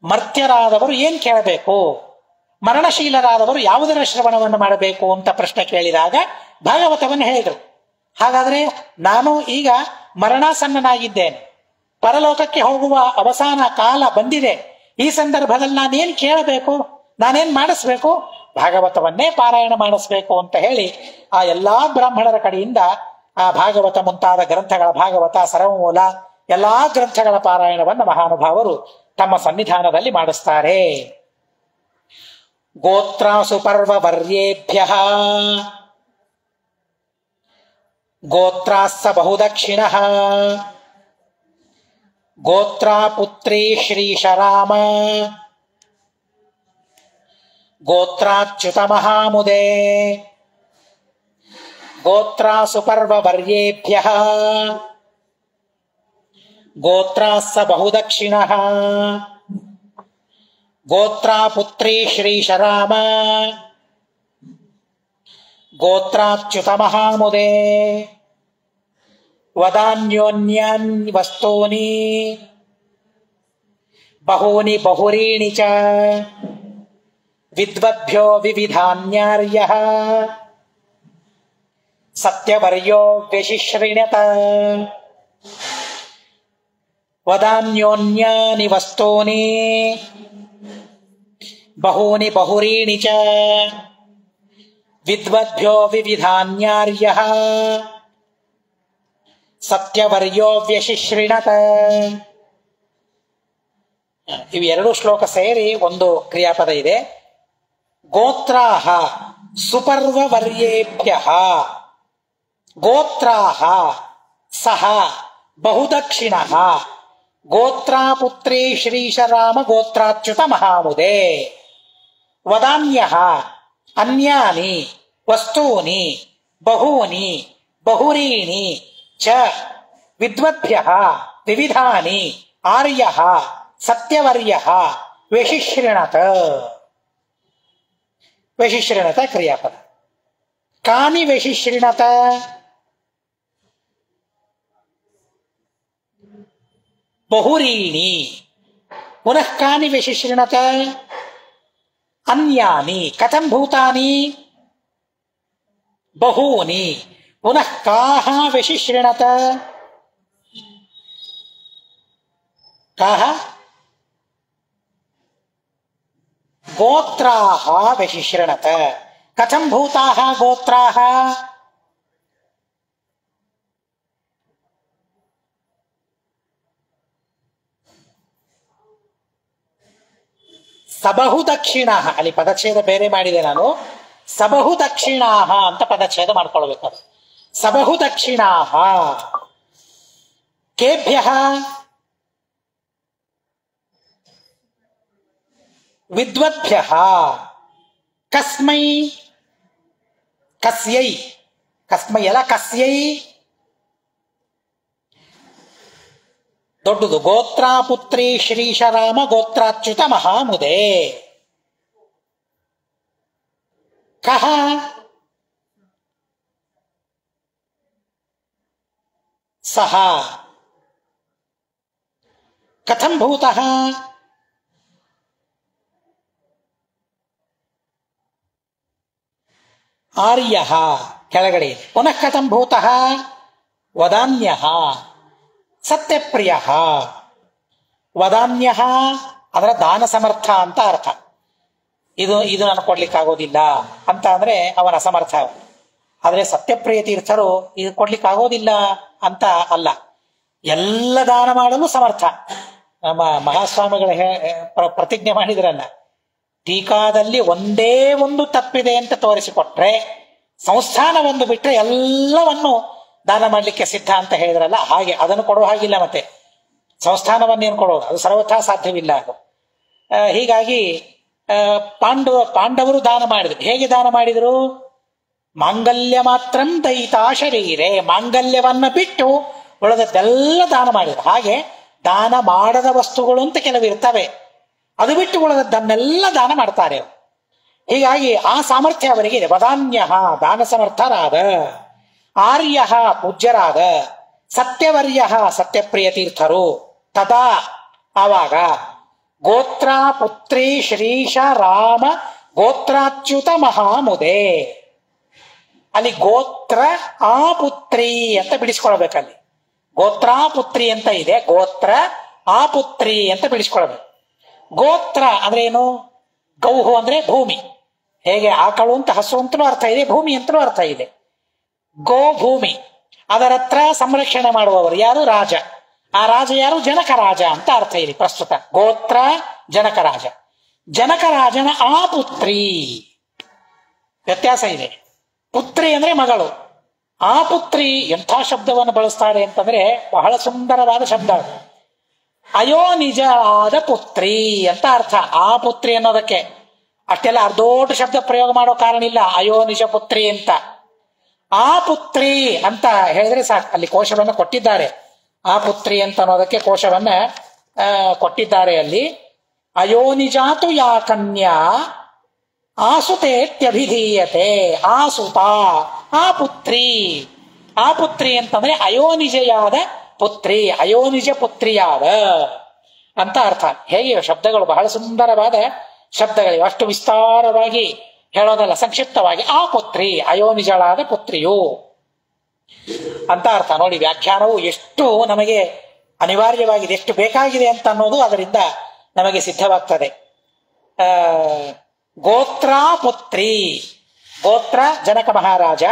ಮರ್ತ್ಯರಾದವರು ಏನ್ ಕೇಳಬೇಕು, ಮರಣಶೀಲರಾದವರು ಯಾವುದರ ಶ್ರವಣವನ್ನು ಮಾಡಬೇಕು ಅಂತ ಪ್ರಶ್ನೆ ಕೇಳಿದಾಗ ಭಾಗವತವನ್ನು ಹೇಳಿದರು. ಹಾಗಾದ್ರೆ ನಾನು ಈಗ ಮರಣಾಸನ್ನನಾಗಿದ್ದೇನೆ, ಪರಲೋಕಕ್ಕೆ ಹೋಗುವ ಅವಸಾನ ಕಾಲ ಬಂದಿದೆ, ಈ ಸಂದರ್ಭದಲ್ಲಿ ನಾನೇನ್ ಕೇಳಬೇಕು, ನಾನೇನ್ ಮಾಡಿಸ್ಬೇಕು, ಭಾಗವತವನ್ನೇ ಪಾರಾಯಣ ಮಾಡಿಸ್ಬೇಕು ಅಂತ ಹೇಳಿ ಆ ಎಲ್ಲಾ ಬ್ರಾಹ್ಮಣರ ಕಡೆಯಿಂದ ಆ ಭಾಗವತ ಮುಂತಾದ ಗ್ರಂಥಗಳ, ಭಾಗವತ, ಸರ್ವಮೂಲ ಎಲ್ಲಾ ಗ್ರಂಥಗಳ ಪಾರಾಯಣವನ್ನು ಮಹಾನುಭಾವರು ತಮ್ಮ ಸನ್ನಿಧಾನದಲ್ಲಿ ಮಾಡಿಸ್ತಾರೆ. ಗೋತ್ರಾಸು ಪರ್ವ ವರ್ಯೇಭ್ಯ ಗೋತ್ರಾಸ್ಸ ಬಹುದಕ್ಷಿಣ ಗೋತ್ರಾ ಪುತ್ರಿ ಶ್ರೀಶರಾಮ ಗೋತ್ರಾಚ್ಯುತ ಮಹಾಮುದೆ ಗೋತ್ರಾಸು ಪರ್ವ ವರ್ಯೇಭ್ಯ ಗೋತ್ರಾಸ್ಸ ಬಹುದಕ್ಷಿಣ ಗೋತ್ರಾ ಪುತ್ರಿ ಶ್ರೀಶರಾಮ ಗೋತ್ರಾಚ್ಯುತ ಮಹಾಮುದೆ ವದಾನ್ಯೋನ್ಯಾನ್ ವಸ್ತೂನಿ ಬಹೂನಿ ಬಹುರೀಣಿ ಚ ವಿದ್ವದ್ಭ್ಯೋ ವಿವಿಧಾನ್ಯಾರ್ಯಃ ಸತ್ಯವರ್ಯೋ ವ್ಯಶಿಶ್ರಿಣತ ವದಾನ್ಯೋನ್ಯಾನಿ ವಸ್ತೂನಿ ಬಹೂನಿ ಬಹುರೀಣಿ ಚ ವಿದ್ವದ್ಭ್ಯೋ ವಿವಿಧಾನ್ಯಾರ್ಯಃ ಸತ್ಯವರ್ಯೋ ವ್ಯಶಿಶ್ರಿಣತ. ಇವು ಎರಡು ಶ್ಲೋಕ ಸೇರಿ ಒಂದು ಕ್ರಿಯಾಪದ ಇದೆ. ಗೋತ್ರಾಹ ಸುಪರ್ವವರ್ಯೇಭ್ಯಃ ಗೋತ್ರಾಹ ಸಹ ಬಹುದಕ್ಷಿಣಃ ಗೋತ್ರಾಪುತ್ರಿ ಶ್ರೀಶರಾಮ ಗೋತ್ರಾಚ್ಯುತ ಮಹಾಮುದೆ ವದಾನ್ಯಃ ಅನ್ಯಾನಿ ವಸ್ತೂನಿ ಬಹೂನಿ ಬಹುರೀಣಿ ಚ ವಿದ್ವದ್ಭ್ಯಃ ವಿವಿಧಾನಿ ಆರ್ಯಃ ಸತ್ಯವರ್ಯಃ ವ್ಯಶಿಶ್ರಿಣತ. ವ್ಯಶಿಶ್ರಿಣತ ಕ್ರಿಯಾಪದ. ಕಾನಿ ವ್ಯಶಿಶ್ರಿಣತ, ಬಹುರೀಣಿ. ಪುನಃ ಕಾನಿ ವ್ಯಶಿಶ್ರಿಣತ, ಅನ್ಯಾನಿ. ಕಥಂ ಭೂತಾನಿ, ಬಹೂನಿ. ಪುನಃ ಕಾಹ ವ್ಯಶಿಶ್ರಿಣತ, ಕಾಹ ಗೋತ್ರಾಹ ವ್ಯಶಿಶ್ರಿಣತ. ಕಥಂ ಭೂತಾಹ ಗೋತ್ರಾಹ, ಸಬಹು ದಕ್ಷಿಣಾ, ಅಲ್ಲಿ ಪದಚ್ಛೇದ ಬೇರೆ ಮಾಡಿದೆ ನಾನು. ಸಬಹು ದಕ್ಷಿಣಾ ಅಂತ ಪದಚ್ಛೇದ ಮಾಡ್ಕೊಳ್ಬೇಕು. ಸಬಹು ದಕ್ಷಿಣಾ ಕೇಭ್ಯ ವಿದ್ವದ್ಭ್ಯ ಕಸ್ಮೈ ಕಸ್ಯೈ, ಕಸ್ಮೈ ಅಲ್ಲ ಕಸ್ಯೈ ದೊಡ್ಡದು. ಗೋತ್ರಾಪುತ್ರಿ ಶ್ರೀಶರಾಮ ಗೋತ್ರಾಚ್ಯುತ ಮಹಾಮುದೆ. ಕಹ ಸಹ ಕಥಂ ಭೂತಃ ಆರ್ಯಃ ಕೆಳಗಡೆ. ಪುನಃ ಕಥಂ ಭೂತಃ ವದಾನ್ಯಃ ಸತ್ಯಪ್ರಿಯಃ. ವದಾನ್ಯಃ ಅದರ ದಾನ ಸಮರ್ಥ ಅಂತ ಅರ್ಥ. ಇದು ನಾನು ಕೊಡ್ಲಿಕ್ಕಾಗೋದಿಲ್ಲ ಅಂತ ಅಂದ್ರೆ ಅವನ ಅಸಮರ್ಥ. ಆದ್ರೆ ಸತ್ಯಪ್ರಿಯ ತೀರ್ಥರು ಇದು ಕೊಡ್ಲಿಕ್ಕಾಗೋದಿಲ್ಲ ಅಂತ ಅಲ್ಲ, ಎಲ್ಲ ದಾನ ಮಾಡಲು ಸಮರ್ಥ. ನಮ್ಮ ಮಹಾಸ್ವಾಮಿಗಳ ಪ್ರತಿಜ್ಞೆ ಮಾಡಿದ್ರಲ್ಲ, ಟೀಕಾದಲ್ಲಿ ಒಂದೇ ಒಂದು ತಪ್ಪಿದೆ ಅಂತ ತೋರಿಸಿಕೊಟ್ರೆ ಸಂಸ್ಥಾನ ಒಂದು ಬಿಟ್ರೆ ಎಲ್ಲವನ್ನು ದಾನ ಮಾಡಲಿಕ್ಕೆ ಸಿದ್ಧ ಅಂತ ಹೇಳಿದ್ರಲ್ಲ, ಹಾಗೆ ಅದನ್ನು ಕೊಡುವ ಹಾಗಿಲ್ಲ. ಮತ್ತೆ ಸಂಸ್ಥಾನವನ್ನೇನು ಕೊಡೋದು, ಅದು ಸರ್ವಥಾ ಸಾಧ್ಯವಿಲ್ಲ ಅದು. ಹೀಗಾಗಿ ಪಾಂಡವರು ದಾನ ಮಾಡಿದ್ರು. ಹೇಗೆ ದಾನ ಮಾಡಿದ್ರು? ಮಾಂಗಲ್ಯ ಮಾತ್ರಂ ದಯಿತಾ ಶರೀರೆ, ಮಾಂಗಲ್ಯವನ್ನ ಬಿಟ್ಟು ಉಳಿದದ್ದೆಲ್ಲ ದಾನ ಮಾಡಿದ್ರು. ಹಾಗೆ ದಾನ ಮಾಡದ ವಸ್ತುಗಳು ಅಂತ ಕೆಲವು ಇರ್ತವೆ, ಅದು ಬಿಟ್ಟು ಉಳಿದದ್ದನ್ನೆಲ್ಲ ದಾನ ಮಾಡ್ತಾರೆ. ಹೀಗಾಗಿ ಆ ಸಾಮರ್ಥ್ಯ ಅವರಿಗೆ ಇದೆ. ವದಾನ್ಯ ದಾನ ಸಮರ್ಥರಾದ, ಆರ್ಯ ಪೂಜ್ಯರಾದ, ಸತ್ಯವರ್ಯ ಸತ್ಯಪ್ರಿಯ ತೀರ್ಥರು. ತದಾ ಆವಾಗ ಗೋತ್ರ ಪುತ್ರಿ ಶ್ರೀಶ ರಾಮ ಗೋತ್ರಾಚ್ಯುತ ಮಹಾಮುದೆ. ಅಲ್ಲಿ ಗೋತ್ರ ಆ ಪುತ್ರಿ ಅಂತ ಬಿಡಿಸ್ಕೊಳ್ಬೇಕಲ್ಲಿ. ಗೋತ್ರ ಪುತ್ರಿ ಅಂತ ಇದೆ, ಗೋತ್ರ ಆ ಪುತ್ರಿ ಅಂತ ಬಿಡಿಸ್ಕೊಳ್ಬೇಕು. ಗೋತ್ರ ಅಂದ್ರೆ ಏನು? ಗೌಹು ಅಂದ್ರೆ ಭೂಮಿ. ಹೇಗೆ ಆಕಳು ಅಂತ ಹಸು ಅಂತಲೂ ಅರ್ಥ ಇದೆ, ಭೂಮಿ ಅಂತಲೂ ಅರ್ಥ ಇದೆ. ಗೋ ಭೂಮಿ, ಅದರತ್ರ ಸಂರಕ್ಷಣೆ ಮಾಡುವವರು ಯಾರು? ರಾಜ. ಆ ರಾಜ ಯಾರು? ಜನಕ ರಾಜ ಅಂತ ಅರ್ಥ ಇದೆ ಪ್ರಸ್ತುತ. ಗೋತ್ರ ಜನಕ ರಾಜ. ಜನಕ ರಾಜನ ಆ ಪುತ್ರಿ, ವ್ಯತ್ಯಾಸ ಇದೆ. ಪುತ್ರಿ ಅಂದ್ರೆ ಮಗಳು, ಆ ಪುತ್ರಿ ಎಂಥ ಶಬ್ದವನ್ನು ಬಳಸ್ತಾರೆ ಅಂತಂದ್ರೆ ಬಹಳ ಸುಂದರವಾದ ಶಬ್ದ. ಅಯೋ ನಿಜ ಆದ ಪುತ್ರಿ ಅಂತ ಅರ್ಥ. ಆ ಪುತ್ರಿ ಅನ್ನೋದಕ್ಕೆ ಅಷ್ಟೆಲ್ಲ ಅರ್ಧೋಟ ಶಬ್ದ ಪ್ರಯೋಗ ಮಾಡೋ ಕಾರಣ ಇಲ್ಲ. ಅಯೋ ನಿಜ ಪುತ್ರಿ ಅಂತ, ಆ ಪುತ್ರಿ ಅಂತ ಹೇಳಿದ್ರೆ ಸಾಕು. ಅಲ್ಲಿ ಕೋಶವನ್ನು ಕೊಟ್ಟಿದ್ದಾರೆ, ಆ ಪುತ್ರಿ ಅಂತ ಅನ್ನೋದಕ್ಕೆ ಕೋಶವನ್ನ ಕೊಟ್ಟಿದ್ದಾರೆ ಅಲ್ಲಿ. ಅಯೋನಿಜಾತು ಯಾ ಕನ್ಯಾ ಆಸುತೇತ್ಯಭಿಧೀಯತೆ. ಆಸುತ ಆ ಪುತ್ರಿ, ಆ ಪುತ್ರಿ ಅಂತಂದ್ರೆ ಅಯೋನಿಜೆಯಾದ ಪುತ್ರಿ, ಅಯೋನಿಜ ಪುತ್ರಿಯಾದ ಅಂತ ಅರ್ಥ. ಹೇಗೆ ಶಬ್ದಗಳು ಬಹಳ ಸುಂದರವಾದ ಶಬ್ದಗಳಿವೆ. ಅಷ್ಟು ವಿಸ್ತಾರವಾಗಿ ಹೇಳೋದಲ್ಲ, ಸಂಕ್ಷಿಪ್ತವಾಗಿ ಆ ಪುತ್ರಿ, ಅಯೋನಿಜಳಾದ ಪುತ್ರಿಯು ಅಂತ ಅರ್ಥ. ನೋಡಿ, ವ್ಯಾಖ್ಯಾನವು ಎಷ್ಟು ನಮಗೆ ಅನಿವಾರ್ಯವಾಗಿದೆ, ಎಷ್ಟು ಬೇಕಾಗಿದೆ ಅಂತ ಅನ್ನೋದು ಅದರಿಂದ ನಮಗೆ ಸಿದ್ಧವಾಗ್ತದೆ. ಗೋತ್ರ ಪುತ್ರಿ, ಗೋತ್ರ ಜನಕ ಮಹಾರಾಜ,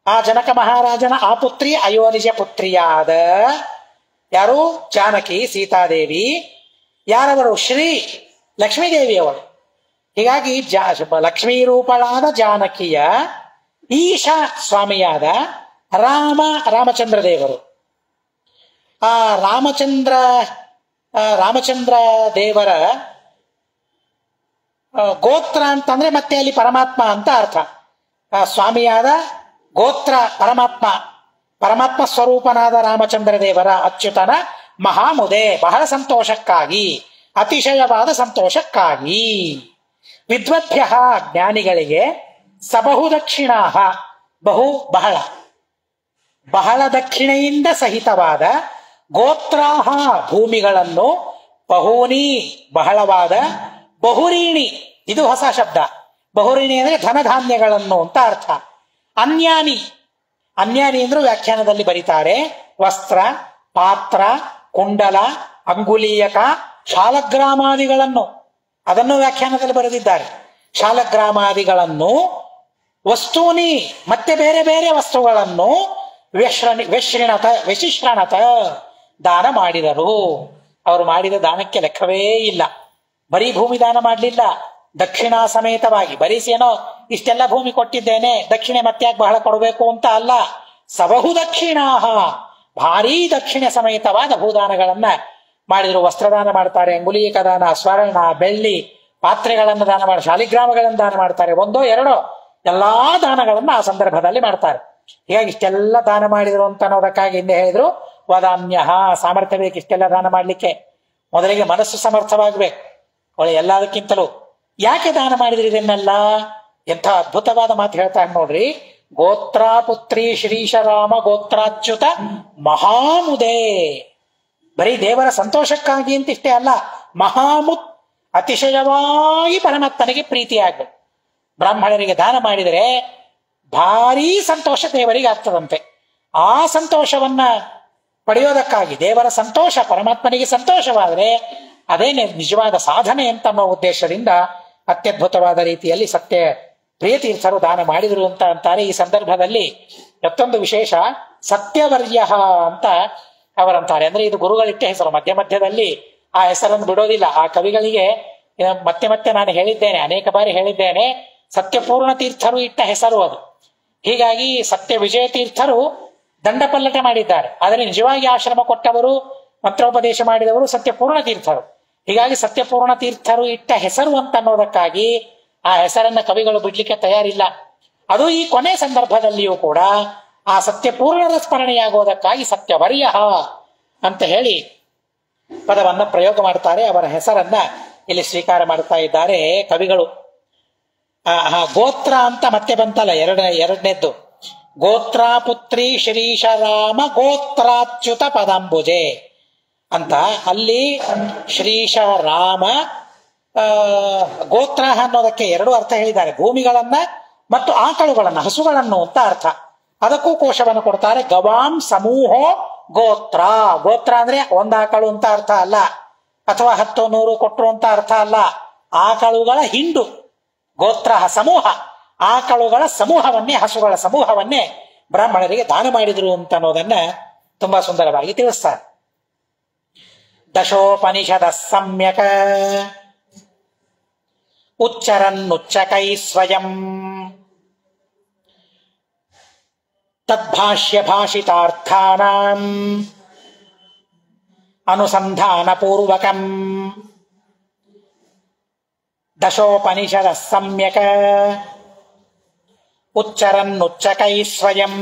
ಆ ಜನಕ ಮಹಾರಾಜನ ಆ ಪುತ್ರಿ ಅಯೋನಿಜ ಪುತ್ರಿಯಾದ ಯಾರು? ಜಾನಕಿ ಸೀತಾದೇವಿ. ಯಾರವರು? ಶ್ರೀ ಲಕ್ಷ್ಮೀದೇವಿಯವರು. ಹೀಗಾಗಿ ಲಕ್ಷ್ಮೀ ರೂಪಳಾದ ಜಾನಕಿಯ ಈಶಾ ಸ್ವಾಮಿಯಾದ ರಾಮಚಂದ್ರ ದೇವರು. ಆ ರಾಮಚಂದ್ರ ದೇವರ ಗೋತ್ರ ಅಂತಂದ್ರೆ ಮತ್ತೆ ಅಲ್ಲಿ ಪರಮಾತ್ಮ ಅಂತ ಅರ್ಥ. ಸ್ವಾಮಿಯಾದ ಗೋತ್ರ ಪರಮಾತ್ಮ, ಪರಮಾತ್ಮ ಸ್ವರೂಪನಾದ ರಾಮಚಂದ್ರ ದೇವರ ಅಚ್ಯುತನ ಮಹಾಮುದೆ, ಬಹಳ ಸಂತೋಷಕ್ಕಾಗಿ, ಅತಿಶಯವಾದ ಸಂತೋಷಕ್ಕಾಗಿ. ವಿದ್ವದ್ಭ್ಯ ಜ್ಞಾನಿಗಳಿಗೆ, ಸಬಹು ದಕ್ಷಿಣಾ ಬಹು ಬಹಳ, ಬಹಳ ದಕ್ಷಿಣೆಯಿಂದ ಸಹಿತವಾದ, ಗೋತ್ರಾಹ ಭೂಮಿಗಳನ್ನು, ಬಹೂನಿ ಬಹಳವಾದ, ಬಹುರೀಣಿ ಇದು ಹೊಸ ಶಬ್ದ. ಬಹುರೀಣಿ ಅಂದ್ರೆ ಧನಧಾನ್ಯಗಳನ್ನು ಅಂತ ಅರ್ಥ. ಅನ್ಯಾನಿ, ಅನ್ಯಾನಿ ಅಂದ್ರೂ ವ್ಯಾಖ್ಯಾನದಲ್ಲಿ ಬರೀತಾರೆ. ವಸ್ತ್ರ, ಪಾತ್ರ, ಕುಂಡಲ, ಅಂಗುಲೀಯಕ, ಶಾಲಗ್ರಾಮಾದಿಗಳನ್ನು, ಅದನ್ನು ವ್ಯಾಖ್ಯಾನದಲ್ಲಿ ಬರೆದಿದ್ದಾರೆ. ಶಾಲಗ್ರಾಮಾದಿಗಳನ್ನು, ವಸ್ತೂನಿ ಮತ್ತೆ ಬೇರೆ ಬೇರೆ ವಸ್ತುಗಳನ್ನು, ವಿಶಿಷ್ಟಣತ ದಾನ ಮಾಡಿದರು. ಅವರು ಮಾಡಿದ ದಾನಕ್ಕೆ ಲೆಕ್ಕವೇ ಇಲ್ಲ. ಬರೀ ಭೂಮಿ ದಾನ ಮಾಡ್ಲಿಲ್ಲ, ದಕ್ಷಿಣಾ ಸಮೇತವಾಗಿ. ಬರೀಸೇನೋ ಇಷ್ಟೆಲ್ಲ ಭೂಮಿ ಕೊಟ್ಟಿದ್ದೇನೆ, ದಕ್ಷಿಣೆ ಮತ್ತ್ಯಾಕೆ ಬಹಳ ಕೊಡಬೇಕು ಅಂತ ಅಲ್ಲ. ಸಬಹು ದಕ್ಷಿಣಾಹ, ಭಾರೀ ದಕ್ಷಿಣೆ ಸಮೇತವಾದ ಭೂದಾನಗಳನ್ನ ಮಾಡಿದ್ರು. ವಸ್ತ್ರದಾನ ಮಾಡ್ತಾರೆ, ಅಂಗುಲೀಕ ದಾನ, ಸ್ವರ್ಣ, ಬೆಳ್ಳಿ, ಪಾತ್ರೆಗಳನ್ನು ದಾನ ಮಾಡಿ, ಶಾಲಿಗ್ರಾಮಗಳನ್ನು ದಾನ ಮಾಡ್ತಾರೆ. ಒಂದೋ ಎರಡೋ ಎಲ್ಲಾ ದಾನಗಳನ್ನ ಆ ಸಂದರ್ಭದಲ್ಲಿ ಮಾಡ್ತಾರೆ. ಹೀಗಾಗಿ ಇಷ್ಟೆಲ್ಲ ದಾನ ಮಾಡಿದ್ರು ಅಂತ ಅನ್ನೋದಕ್ಕಾಗಿ ಹಿಂದೆ ಹೇಳಿದ್ರು ವದಾಮ್ಯ. ಸಾಮರ್ಥ್ಯ ಬೇಕು ಇಷ್ಟೆಲ್ಲ ದಾನ ಮಾಡ್ಲಿಕ್ಕೆ. ಮೊದಲಿಗೆ ಮನಸ್ಸು ಸಮರ್ಥವಾಗ್ಬೇಕು ಅವಳು ಎಲ್ಲದಕ್ಕಿಂತಲೂ. ಯಾಕೆ ದಾನ ಮಾಡಿದ್ರಿ ಇದನ್ನೆಲ್ಲ? ಎಂಥ ಅದ್ಭುತವಾದ ಮಾತು ಹೇಳ್ತಾರೆ ನೋಡ್ರಿ. ಗೋತ್ರಾಪುತ್ರಿ ಶ್ರೀಶರಾಮ ಗೋತ್ರಾಚ್ಯುತ ಮಹಾಮುದೇ. ಬರೀ ದೇವರ ಸಂತೋಷಕ್ಕಾಗಿ ಅಂತ ಇಷ್ಟೇ ಅಲ್ಲ, ಮಹಾಮುತ್, ಅತಿಶಯವಾಗಿ ಪರಮಾತ್ಮನಿಗೆ ಪ್ರೀತಿಯಾಗಬೇಕು. ಬ್ರಾಹ್ಮಣರಿಗೆ ದಾನ ಮಾಡಿದರೆ ಭಾರೀ ಸಂತೋಷ ದೇವರಿಗೆ ಆಗ್ತದಂತೆ. ಆ ಸಂತೋಷವನ್ನ ಪಡೆಯೋದಕ್ಕಾಗಿ, ದೇವರ ಸಂತೋಷ ಪರಮಾತ್ಮನಿಗೆ ಸಂತೋಷವಾದರೆ ಅದೇ ನಿಜವಾದ ಸಾಧನೆ ಅಂತ ಅನ್ನೋ ಉದ್ದೇಶದಿಂದ ಅತ್ಯದ್ಭುತವಾದ ರೀತಿಯಲ್ಲಿ ಸತ್ಯ ಪ್ರಿಯತೀರ್ಥರು ದಾನ ಮಾಡಿದರು ಅಂತ ಅಂತಾರೆ. ಈ ಸಂದರ್ಭದಲ್ಲಿ ಮತ್ತೊಂದು ವಿಶೇಷ, ಸತ್ಯವರ್ಯ ಅಂತ ಅವರಂತಾರೆ. ಅಂದ್ರೆ ಇದು ಗುರುಗಳಿಟ್ಟ ಹೆಸರು. ಮಧ್ಯದಲ್ಲಿ ಆ ಹೆಸರನ್ನು ಬಿಡೋದಿಲ್ಲ. ಆ ಕವಿಗಳಿಗೆ ಮತ್ತೆ ಮತ್ತೆ ನಾನು ಹೇಳಿದ್ದೇನೆ, ಅನೇಕ ಬಾರಿ ಹೇಳಿದ್ದೇನೆ, ಸತ್ಯಪೂರ್ಣ ತೀರ್ಥರು ಇಟ್ಟ ಹೆಸರು ಅದು. ಹೀಗಾಗಿ ಸತ್ಯ ವಿಜಯ ತೀರ್ಥರು ದಂಡಪಲ್ಲಟ ಮಾಡಿದ್ದಾರೆ. ಆದರೆ ನಿಜವಾಗಿ ಆಶ್ರಮ ಕೊಟ್ಟವರು, ಮಂತ್ರೋಪದೇಶ ಮಾಡಿದವರು ಸತ್ಯಪೂರ್ಣ ತೀರ್ಥರು. ಹೀಗಾಗಿ ಸತ್ಯಪೂರ್ಣ ತೀರ್ಥರು ಇಟ್ಟ ಹೆಸರು ಅಂತ ಅನ್ನೋದಕ್ಕಾಗಿ ಆ ಹೆಸರನ್ನ ಕವಿಗಳು ಬಿಡ್ಲಿಕ್ಕೆ ತಯಾರಿಲ್ಲ. ಅದು ಈ ಕೊನೆ ಸಂದರ್ಭದಲ್ಲಿಯೂ ಕೂಡ ಆ ಸತ್ಯಪೂರ್ಣರ ಸ್ಮರಣೆಯಾಗುವುದಕ್ಕಾಗಿ ಸತ್ಯವರ್ಯ ಅಂತ ಹೇಳಿ ಪದವನ್ನ ಪ್ರಯೋಗ ಮಾಡ್ತಾರೆ. ಅವರ ಹೆಸರನ್ನ ಇಲ್ಲಿ ಸ್ವೀಕಾರ ಮಾಡ್ತಾ ಇದ್ದಾರೆ ಕವಿಗಳು. ಗೋತ್ರ ಅಂತ ಮತ್ತೆ ಬಂತಲ್ಲ ಎರಡನೇದ್ದು, ಗೋತ್ರಾಪುತ್ರಿ ಶ್ರೀಶರಾಮ ಗೋತ್ರಾಚ್ಯುತ ಪದಾಂಬುಜೆ ಅಂತ. ಅಲ್ಲಿ ಶ್ರೀಶರಾಮ ಗೋತ್ರ ಅನ್ನೋದಕ್ಕೆ ಎರಡು ಅರ್ಥ ಹೇಳಿದ್ದಾರೆ. ಭೂಮಿಗಳನ್ನ ಮತ್ತು ಆಕಳುಗಳನ್ನ, ಹಸುಗಳನ್ನು ಅಂತ ಅರ್ಥ. ಅದಕ್ಕೂ ಕೋಶವನ್ನು ಕೊಡ್ತಾರೆ. ಗವಾಂ ಸಮೂಹೋ ಗೋತ್ರ. ಗೋತ್ರ ಅಂದ್ರೆ ಒಂದಾಕಳು ಅಂತ ಅರ್ಥ ಅಲ್ಲ, ಅಥವಾ 10 100 ಕೊಟ್ರು ಅಂತ ಅರ್ಥ ಅಲ್ಲ. ಆಕಳುಗಳ ಹಿಂಡು ಗೋತ್ರ, ಸಮೂಹ, ಆಕಳುಗಳ ಸಮೂಹವನ್ನೇ, ಹಸುಗಳ ಸಮೂಹವನ್ನೇ ಬ್ರಾಹ್ಮಣರಿಗೆ ದಾನ ಮಾಡಿದ್ರು ಅಂತ ಅನ್ನೋದನ್ನ ತುಂಬಾ ಸುಂದರವಾಗಿ ತಿಳಿಸ್ತಾರೆ. ದಶೋಪನಿಷದ ಸಮ್ಯಕ ಉಚ್ಚರನ್ನುಚ್ಚಕೈ ಸ್ವಯಂ ತದ್ಭಾಷ್ಯ ಭಾಷಿತಾರ್ಥಾನಾಂ ಅನುಸಂಧಾನ ಪೂರ್ವಕಂ. ದಶೋಪನಿಷದ ಸಮ್ಯಕ ಉಚ್ಚರನ್ನುಚ್ಚಕೈ ಸ್ವಯಂ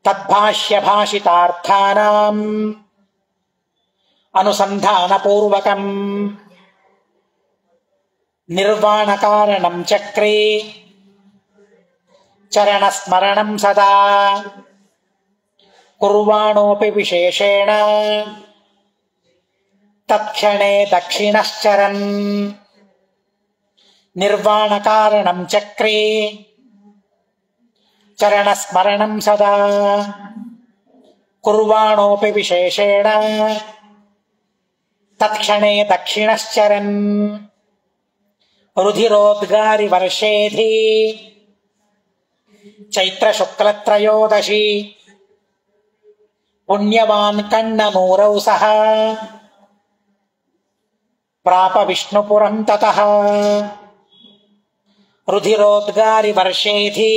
ತದ್ಭಾಷ್ಯ ಭಾಷಿತಾರ್ಥಾನಾಂ ಅನುಸಂಧಾನ ಪೂರ್ವಕಂ. ನಿರ್ವಾಣ ಕಾರಣಂ ಚಕ್ರೇ ಚರಣ ಸ್ಮರಣಂ ಸದಾ ಕುರ್ವಾಣೋಪಿ ವಿಶೇಷೇಣ ತತ್ಕ್ಷಣೇ ದಕ್ಷಿಣಶ್ಚರನ್. ನಿರ್ವಾಣ ಕಾರಣಂ ಚಕ್ರೇ ಚರಣ ಸ್ಮರಣಂ ಸದಾ ಕುರ್ವಾಣೋಪಿ ವಿಶೇಷೇಣ ತತ್ಕ್ಷಣೇ ದಕ್ಷಿಣಶ್ಚರನ್. ರುಧಿರೋದ್ಗಾರಿ ವರ್ಷೇಧಿ ಚೈತ್ರ ಶುಕ್ಲತ್ರಯೋದಶಿ ಪುಣ್ಯವಾನ್ ಕಣ್ಣನೂರೌ ಸಹ ಪ್ರಾಪ ವಿಷ್ಣುಪುರಂ ತತಃ. ರುಧಿರೋದ್ಗಾರಿ ವರ್ಷೇಧಿ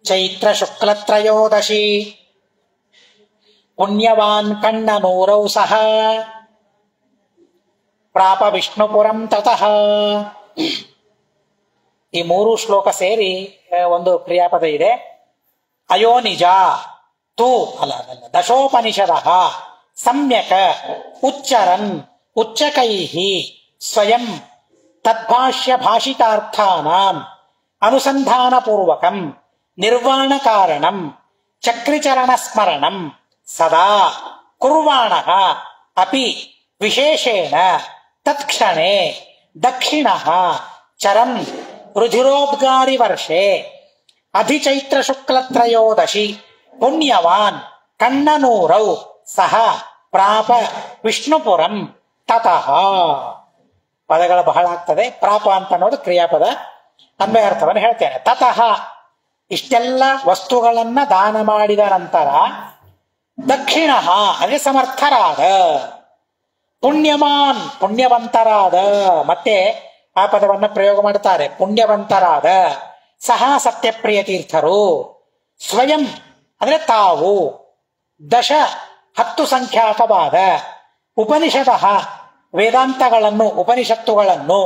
ಚೈತ್ರ ಶುಕ್ಲತ್ರಯೋದಶಿ ಪುಣ್ಯವಾನ್ ಕಣ್ಣನೂರೌ ಸಹ ಪ್ರಾಪ ವಿಷ್ಣುಪುರಂ ತತಃ. ಈ 3 ಶ್ಲೋಕ ಸೇರಿ ಒಂದು ಕ್ರಿಯಾಪದ ಇದೆ. ಅಯೋ ನಿಜ ತು ಅಲ್ಲ ದಶೋಪನಿಷದ ಸಮ್ಯಕ ಉಚ್ಚರನ್ ಉಚ್ಚಕೈಹಿ ಸ್ವಯಂ ತದ್ಭಾಷ್ಯ ಭಾಷಿತಾರ್ಥಾನಾಂ ಅನುಸಂಧಾನ ಪೂರ್ವಕಂ ನಿರ್ವಾಣ ಕಾರಣಂ ಚಕ್ರಿಚರಣ ಸ್ಮರಣಂ ಸದಾ ಕುರ್ವಾಣಃ ಅಪಿ ವಿಶೇಷೇಣ ತತ್ಕ್ಷಣೇ ದಕ್ಷಿಣಃ ಚರನ್ ರುಧಿರೋದ್ಗಾರಿ ವರ್ಷೆ ಅಧಿಚೈತ್ರ ಶುಕ್ಲತ್ರಯೋದಶಿ ಪುಣ್ಯವಾನ್ ಕಣ್ಣನೂರೌ ಸಹ ಪ್ರಾಪ ವಿಷ್ಣುಪುರಂ ತತಃ. ಪದಗಳು ಬಹಳ ಆಗ್ತದೆ. ಪ್ರಾಪ ಅಂತ ಅನ್ನೋದು ಕ್ರಿಯಾಪದ. ಅನ್ವಯಾರ್ಥವನ್ನು ಹೇಳ್ತೇನೆ. ತತಃ ಇಷ್ಟೆಲ್ಲ ವಸ್ತುಗಳನ್ನ ದಾನ ಮಾಡಿದ ನಂತರ ದಕ್ಷಿಣ ಅಂದ್ರೆ ಸಮರ್ಥರಾದ ಪುಣ್ಯಮಾನ್ ಪುಣ್ಯವಂತರಾದ, ಮತ್ತೆ ಆ ಪದವನ್ನ ಪ್ರಯೋಗ ಮಾಡ್ತಾರೆ, ಪುಣ್ಯವಂತರಾದ ಸಹ ಸತ್ಯಪ್ರಿಯ ತೀರ್ಥರು, ಸ್ವಯಂ ಅಂದ್ರೆ ತಾವು, 10 ಸಂಖ್ಯಾಕವಾದ ಉಪನಿಷದಃ ವೇದಾಂತಗಳನ್ನು ಉಪನಿಷತ್ತುಗಳನ್ನು,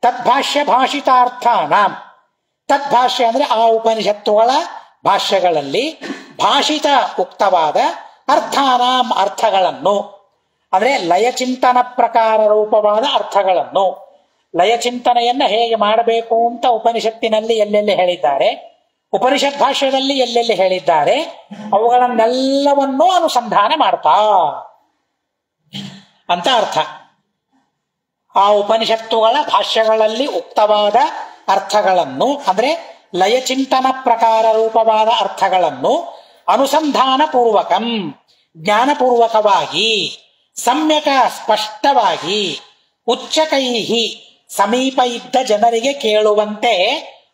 ತದ್ಭಾಷ್ಯ ಭಾಷಿತಾರ್ಥಾನ, ತದ್ಭಾಷ್ಯ ಅಂದ್ರೆ ಆ ಉಪನಿಷತ್ತುಗಳ ಭಾಷ್ಯಗಳಲ್ಲಿ, ಭಾಷಿತ ಉಕ್ತವಾದ ಅರ್ಥಾನಾಂ ಅರ್ಥಗಳನ್ನು ಅಂದ್ರೆ ಲಯಚಿಂತನ ಪ್ರಕಾರ ರೂಪವಾದ ಅರ್ಥಗಳನ್ನು, ಲಯಚಿಂತನೆಯನ್ನ ಹೇಗೆ ಮಾಡಬೇಕು ಅಂತ ಉಪನಿಷತ್ತಿನಲ್ಲಿ ಎಲ್ಲೆಲ್ಲಿ ಹೇಳಿದ್ದಾರೆ, ಉಪನಿಷತ್ ಭಾಷ್ಯದಲ್ಲಿ ಎಲ್ಲೆಲ್ಲಿ ಹೇಳಿದ್ದಾರೆ, ಅವುಗಳನ್ನೆಲ್ಲವನ್ನೂ ಅನುಸಂಧಾನ ಮಾಡ್ತಾ ಅಂತ ಅರ್ಥ. ಆ ಉಪನಿಷತ್ತುಗಳ ಭಾಷ್ಯಗಳಲ್ಲಿ ಉಕ್ತವಾದ ಅರ್ಥಗಳನ್ನು ಅಂದ್ರೆ ಲಯಚಿಂತನ ಪ್ರಕಾರ ರೂಪವಾದ ಅರ್ಥಗಳನ್ನು ಅನುಸಂಧಾನ ಪೂರ್ವಕಂ ಜ್ಞಾನಪೂರ್ವಕವಾಗಿ, ಸಮ್ಯಕ ಸ್ಪಷ್ಟವಾಗಿ, ಉಚ್ಚಕೈಹಿ ಸಮೀಪ ಇದ್ದ ಜನರಿಗೆ ಕೇಳುವಂತೆ,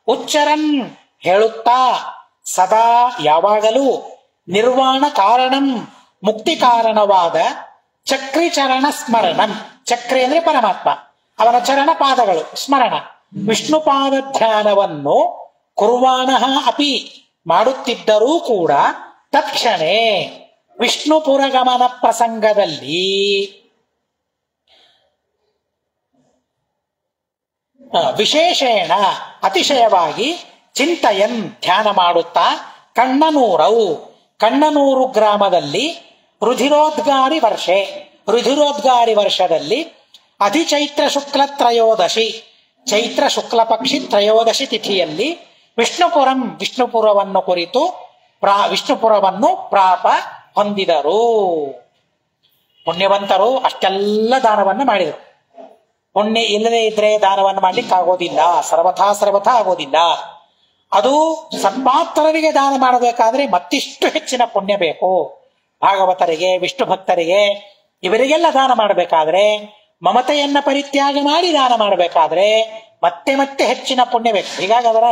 ಉಚ್ಚರನ್ ಹೇಳುತ್ತಾ, ಸದಾ ಯಾವಾಗಲೂ, ನಿರ್ವಾಣ ಕಾರಣಂ ಮುಕ್ತಿ ಕಾರಣವಾದ, ಚಕ್ರಿ ಚರಣ ಸ್ಮರಣಂ, ಚಕ್ರಿ ಅಂದ್ರೆ ಪರಮಾತ್ಮ, ಅವನ ಚರಣ ಪಾದಗಳು ಸ್ಮರಣ, ವಿಷ್ಣು ಪಾದ ಧ್ಯಾನವನ್ನು ಕುರ್ವಾಣಃ ಅಪಿ ಮಾಡುತ್ತಿದ್ದರೂ ಕೂಡ, ತಕ್ಷಣೇ ವಿಷ್ಣು ಪುರಗಮನ ಪ್ರಸಂಗದಲ್ಲಿ ವಿಶೇಷೇಣ ಅತಿಶಯವಾಗಿ ಚಿಂತಯನ್ ಧ್ಯಾನ ಮಾಡುತ್ತಾ, ಕಣ್ಣನೂರು ಗ್ರಾಮದಲ್ಲಿ ರುಧಿರೋದ್ಗಾರಿ ವರ್ಷದಲ್ಲಿ ಅಧಿಚೈತ್ರ ಶುಕ್ಲ ತ್ರಯೋದಶಿ, ಚೈತ್ರ ಶುಕ್ಲ ಪಕ್ಷಿ ತ್ರಯೋದಶಿ ತಿಥಿಯಲ್ಲಿ ವಿಷ್ಣುಪುರವನ್ನು ಕುರಿತು ವಿಷ್ಣುಪುರವನ್ನು ಪ್ರಾಪ ಹೊಂದಿದರು. ಪುಣ್ಯವಂತರು ಅಷ್ಟೆಲ್ಲ ದಾನವನ್ನು ಮಾಡಿದರು. ಪುಣ್ಯ ಇಲ್ಲದೆ ಇದ್ರೆ ದಾನವನ್ನು ಮಾಡ್ಲಿಕ್ಕೆ ಆಗೋದಿಲ್ಲ, ಸರ್ವಥಾ ಆಗೋದಿಲ್ಲ. ಅದು ಸನ್ಮಾತ್ರರಿಗೆ ದಾನ ಮಾಡಬೇಕಾದ್ರೆ ಮತ್ತಿಷ್ಟು ಹೆಚ್ಚಿನ ಪುಣ್ಯ ಬೇಕು. ಭಾಗವತರಿಗೆ, ವಿಷ್ಣು ಭಕ್ತರಿಗೆ, ಇವರಿಗೆಲ್ಲ ದಾನ ಮಾಡಬೇಕಾದ್ರೆ, ಮಮತೆಯನ್ನ ಪರಿತ್ಯಾಗ ಮಾಡಿ ದಾನ ಮಾಡಬೇಕಾದ್ರೆ ಮತ್ತೆ ಮತ್ತೆ ಹೆಚ್ಚಿನ ಪುಣ್ಯ ಬೇಕು. ಹೀಗಾಗಿ ಅದರ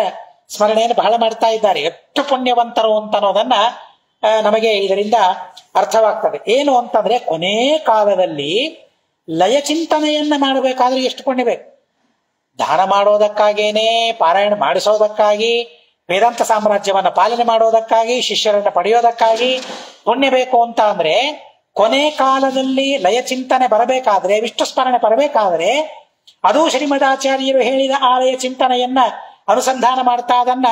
ಸ್ಮರಣೆಯನ್ನು ಬಹಳ ಮಾಡ್ತಾ ಇದ್ದಾರೆ. ಎಷ್ಟು ಪುಣ್ಯವಂತರು ಅಂತ ಅನ್ನೋದನ್ನ ನಮಗೆ ಇದರಿಂದ ಅರ್ಥವಾಗ್ತದೆ. ಏನು ಅಂತಂದ್ರೆ, ಕೊನೆ ಕಾಲದಲ್ಲಿ ಲಯಚಿಂತನೆಯನ್ನ ಮಾಡಬೇಕಾದ್ರೆ ಎಷ್ಟು ಪುಣ್ಯ ಬೇಕು. ದಾನ ಮಾಡೋದಕ್ಕಾಗೇನೆ, ಪಾರಾಯಣ ಮಾಡಿಸೋದಕ್ಕಾಗಿ, ವೇದಾಂತ ಸಾಮ್ರಾಜ್ಯವನ್ನ ಪಾಲನೆ ಮಾಡೋದಕ್ಕಾಗಿ, ಶಿಷ್ಯರನ್ನ ಪಡೆಯೋದಕ್ಕಾಗಿ ಪುಣ್ಯ ಬೇಕು ಅಂತ ಅಂದ್ರೆ, ಕೊನೆ ಕಾಲದಲ್ಲಿ ಲಯಚಿಂತನೆ ಬರಬೇಕಾದ್ರೆ, ವಿಷ್ಣು ಸ್ಮರಣೆ ಬರಬೇಕಾದ್ರೆ, ಅದು ಶ್ರೀಮದಾಚಾರ್ಯರು ಹೇಳಿದ ಆ ಲಯ ಚಿಂತನೆಯನ್ನ ಅನುಸಂಧಾನ ಮಾಡ್ತಾ ಅದನ್ನ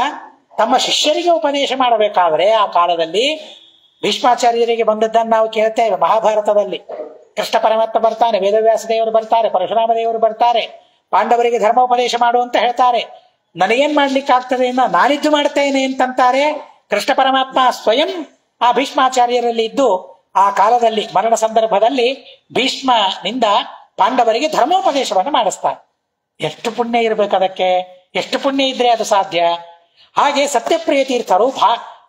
ತಮ್ಮ ಶಿಷ್ಯರಿಗೆ ಉಪದೇಶ ಮಾಡಬೇಕಾದ್ರೆ, ಆ ಕಾಲದಲ್ಲಿ ಭೀಷ್ಮಾಚಾರ್ಯರಿಗೆ ಬಂದದ್ದನ್ನು ನಾವು ಕೇಳ್ತೇವೆ. ಮಹಾಭಾರತದಲ್ಲಿ ಕೃಷ್ಣ ಪರಮಾತ್ಮ ಬರ್ತಾನೆ, ವೇದವ್ಯಾಸ ದೇವರು ಬರ್ತಾರೆ, ಪರಶುರಾಮ ದೇವರು ಬರ್ತಾರೆ, ಪಾಂಡವರಿಗೆ ಧರ್ಮೋಪದೇಶ ಮಾಡು ಅಂತ ಹೇಳ್ತಾರೆ. ನನಗೇನ್ ಮಾಡ್ಲಿಕ್ಕೆ ಆಗ್ತದೆ ಇನ್ನ ನಾನಿದ್ದು ಮಾಡ್ತೇನೆ ಅಂತಂತಾರೆ. ಕೃಷ್ಣ ಪರಮಾತ್ಮ ಸ್ವಯಂ ಆ ಭೀಷ್ಮಾಚಾರ್ಯರಲ್ಲಿ ಇದ್ದು ಆ ಕಾಲದಲ್ಲಿ ಮರಣ ಸಂದರ್ಭದಲ್ಲಿ ಭೀಷ್ಮನಿಂದ ಪಾಂಡವರಿಗೆ ಧರ್ಮೋಪದೇಶವನ್ನು ಮಾಡಿಸ್ತಾರೆ. ಎಷ್ಟು ಪುಣ್ಯ ಇರ್ಬೇಕು ಅದಕ್ಕೆ, ಎಷ್ಟು ಪುಣ್ಯ ಇದ್ರೆ ಅದು ಸಾಧ್ಯ. ಹಾಗೆ ಸತ್ಯಪ್ರಿಯ ತೀರ್ಥರು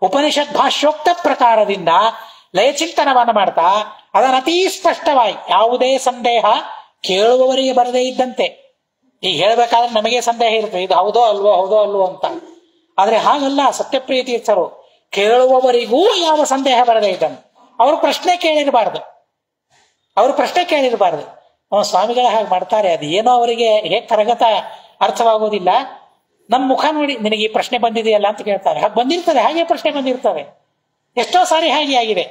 ಉಪನಿಷತ್ ಭಾಷ್ಯೋಕ್ತ ಪ್ರಕಾರದಿಂದ ಲಯಚಿಂತನವನ್ನು ಮಾಡ್ತಾ ಅದನ್ನು ಅತೀ ಸ್ಪಷ್ಟವಾಗಿ, ಯಾವುದೇ ಸಂದೇಹ ಕೇಳುವವರಿಗೆ ಬರದೇ ಇದ್ದಂತೆ. ಈಗ ಹೇಳ್ಬೇಕಾದ್ರೆ ನಮಗೆ ಸಂದೇಹ ಇರುತ್ತೆ, ಇದು ಹೌದೋ ಅಲ್ವೋ ಅಂತ. ಆದ್ರೆ ಹಾಗಲ್ಲ, ಸತ್ಯಪ್ರಿಯ ತೀರ್ಥರು ಕೇಳುವವರಿಗೂ ಯಾವ ಸಂದೇಹ ಬರದೇ ಇದ್ದಂತೆ. ಅವರು ಪ್ರಶ್ನೆ ಕೇಳಿರಬಾರ್ದು. ಸ್ವಾಮಿಗಳ ಹಾಗೆ ಮಾಡ್ತಾರೆ, ಅದು ಏನೋ ಅವರಿಗೆ ಹೇಗೆ ಕರಗತ ಅರ್ಥವಾಗೋದಿಲ್ಲ. ನಮ್ಮ ಮುಖ ನೋಡಿ ನಿನಗೆ ಈ ಪ್ರಶ್ನೆ ಬಂದಿದೆಯಲ್ಲ ಅಂತ ಕೇಳ್ತಾರೆ. ಹಾಗೆ ಬಂದಿರ್ತದೆ, ಹಾಗೆ ಪ್ರಶ್ನೆ ಬಂದಿರ್ತವೆ. ಎಷ್ಟೋ ಸಾರಿ ಹಾಗೆ ಆಗಿದೆ.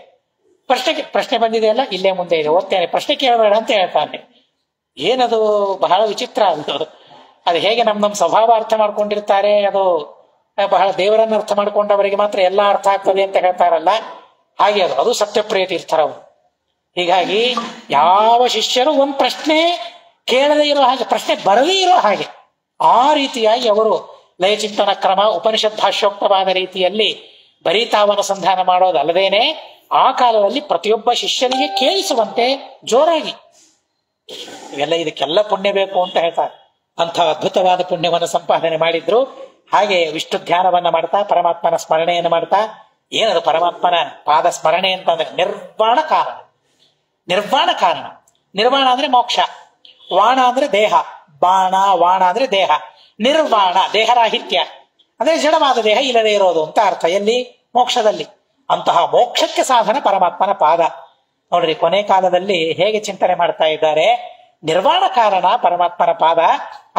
ಪ್ರಶ್ನೆ ಬಂದಿದೆಯಲ್ಲ, ಇಲ್ಲೇ ಮುಂದೆ ಇದೆ, ಓದ್ತೇನೆ, ಪ್ರಶ್ನೆ ಕೇಳಬೇಡ ಅಂತ ಹೇಳ್ತಾನೆ. ಏನದು ಬಹಳ ವಿಚಿತ್ರ. ಅದು ಹೇಗೆ ನಮ್ಮ ಸ್ವಭಾವ ಅರ್ಥ ಮಾಡ್ಕೊಂಡಿರ್ತಾರೆ, ಅದು ಬಹಳ ದೇವರನ್ನು ಅರ್ಥ ಮಾಡ್ಕೊಂಡವರಿಗೆ ಮಾತ್ರ ಎಲ್ಲ ಅರ್ಥ ಆಗ್ತದೆ ಅಂತ ಹೇಳ್ತಾರಲ್ಲ, ಹಾಗೆ ಅದು ಸತ್ಯಪ್ರಿಯ ತೀರ್ಥರವರು. ಹೀಗಾಗಿ ಯಾವ ಶಿಷ್ಯರು ಒಂದು ಪ್ರಶ್ನೆ ಕೇಳದೇ ಇರೋ ಹಾಗೆ, ಪ್ರಶ್ನೆ ಬರದೇ ಇರೋ ಹಾಗೆ ಆ ರೀತಿಯಾಗಿ ಅವರು ಲಯಚಿಂತನ ಕ್ರಮ ಉಪನಿಷತ್ ಭಾಷ್ಯೋಕ್ತವಾದ ರೀತಿಯಲ್ಲಿ ಬರೀ ತಾವನುಸಂಧಾನ ಮಾಡೋದಲ್ಲದೇನೆ ಆ ಕಾಲದಲ್ಲಿ ಪ್ರತಿಯೊಬ್ಬ ಶಿಷ್ಯನಿಗೆ ಕೇಳಿಸುವಂತೆ ಜೋರಾಗಿ ಇವೆಲ್ಲ, ಇದಕ್ಕೆಲ್ಲ ಪುಣ್ಯ ಬೇಕು ಅಂತ ಹೇಳ್ತಾರೆ. ಅಂಥ ಅದ್ಭುತವಾದ ಪುಣ್ಯವನ್ನು ಸಂಪಾದನೆ ಮಾಡಿದ್ರು. ಹಾಗೆ ವಿಷ್ಣು ಧ್ಯಾನವನ್ನ ಮಾಡ್ತಾ, ಪರಮಾತ್ಮನ ಸ್ಮರಣೆಯನ್ನು ಮಾಡ್ತಾ, ಏನದು ಪರಮಾತ್ಮನ ಪಾದ ಸ್ಮರಣೆ ಅಂತಂದ್ರೆ ನಿರ್ವಾಣ ಕಾರಣ. ನಿರ್ವಾಣ ಅಂದ್ರೆ ಮೋಕ್ಷ, ವಾಣ ಅಂದ್ರೆ ದೇಹ, ವಾಣ ಅಂದ್ರೆ ದೇಹ, ನಿರ್ವಾಣ ದೇಹರಾಹಿತ್ಯ ಅಂದ್ರೆ ಜಡವಾದ ದೇಹ ಇಲ್ಲದೆ ಇರೋದು ಅಂತ ಅರ್ಥ. ಎಲ್ಲಿ? ಮೋಕ್ಷದಲ್ಲಿ. ಅಂತಹ ಮೋಕ್ಷಕ್ಕೆ ಸಾಧನ ಪರಮಾತ್ಮನ ಪಾದ. ನೋಡ್ರಿ, ಕೊನೆ ಕಾಲದಲ್ಲಿ ಹೇಗೆ ಚಿಂತನೆ ಮಾಡ್ತಾ ಇದ್ದಾರೆ. ನಿರ್ವಾಣ ಕಾರಣ ಪರಮಾತ್ಮನ ಪಾದ,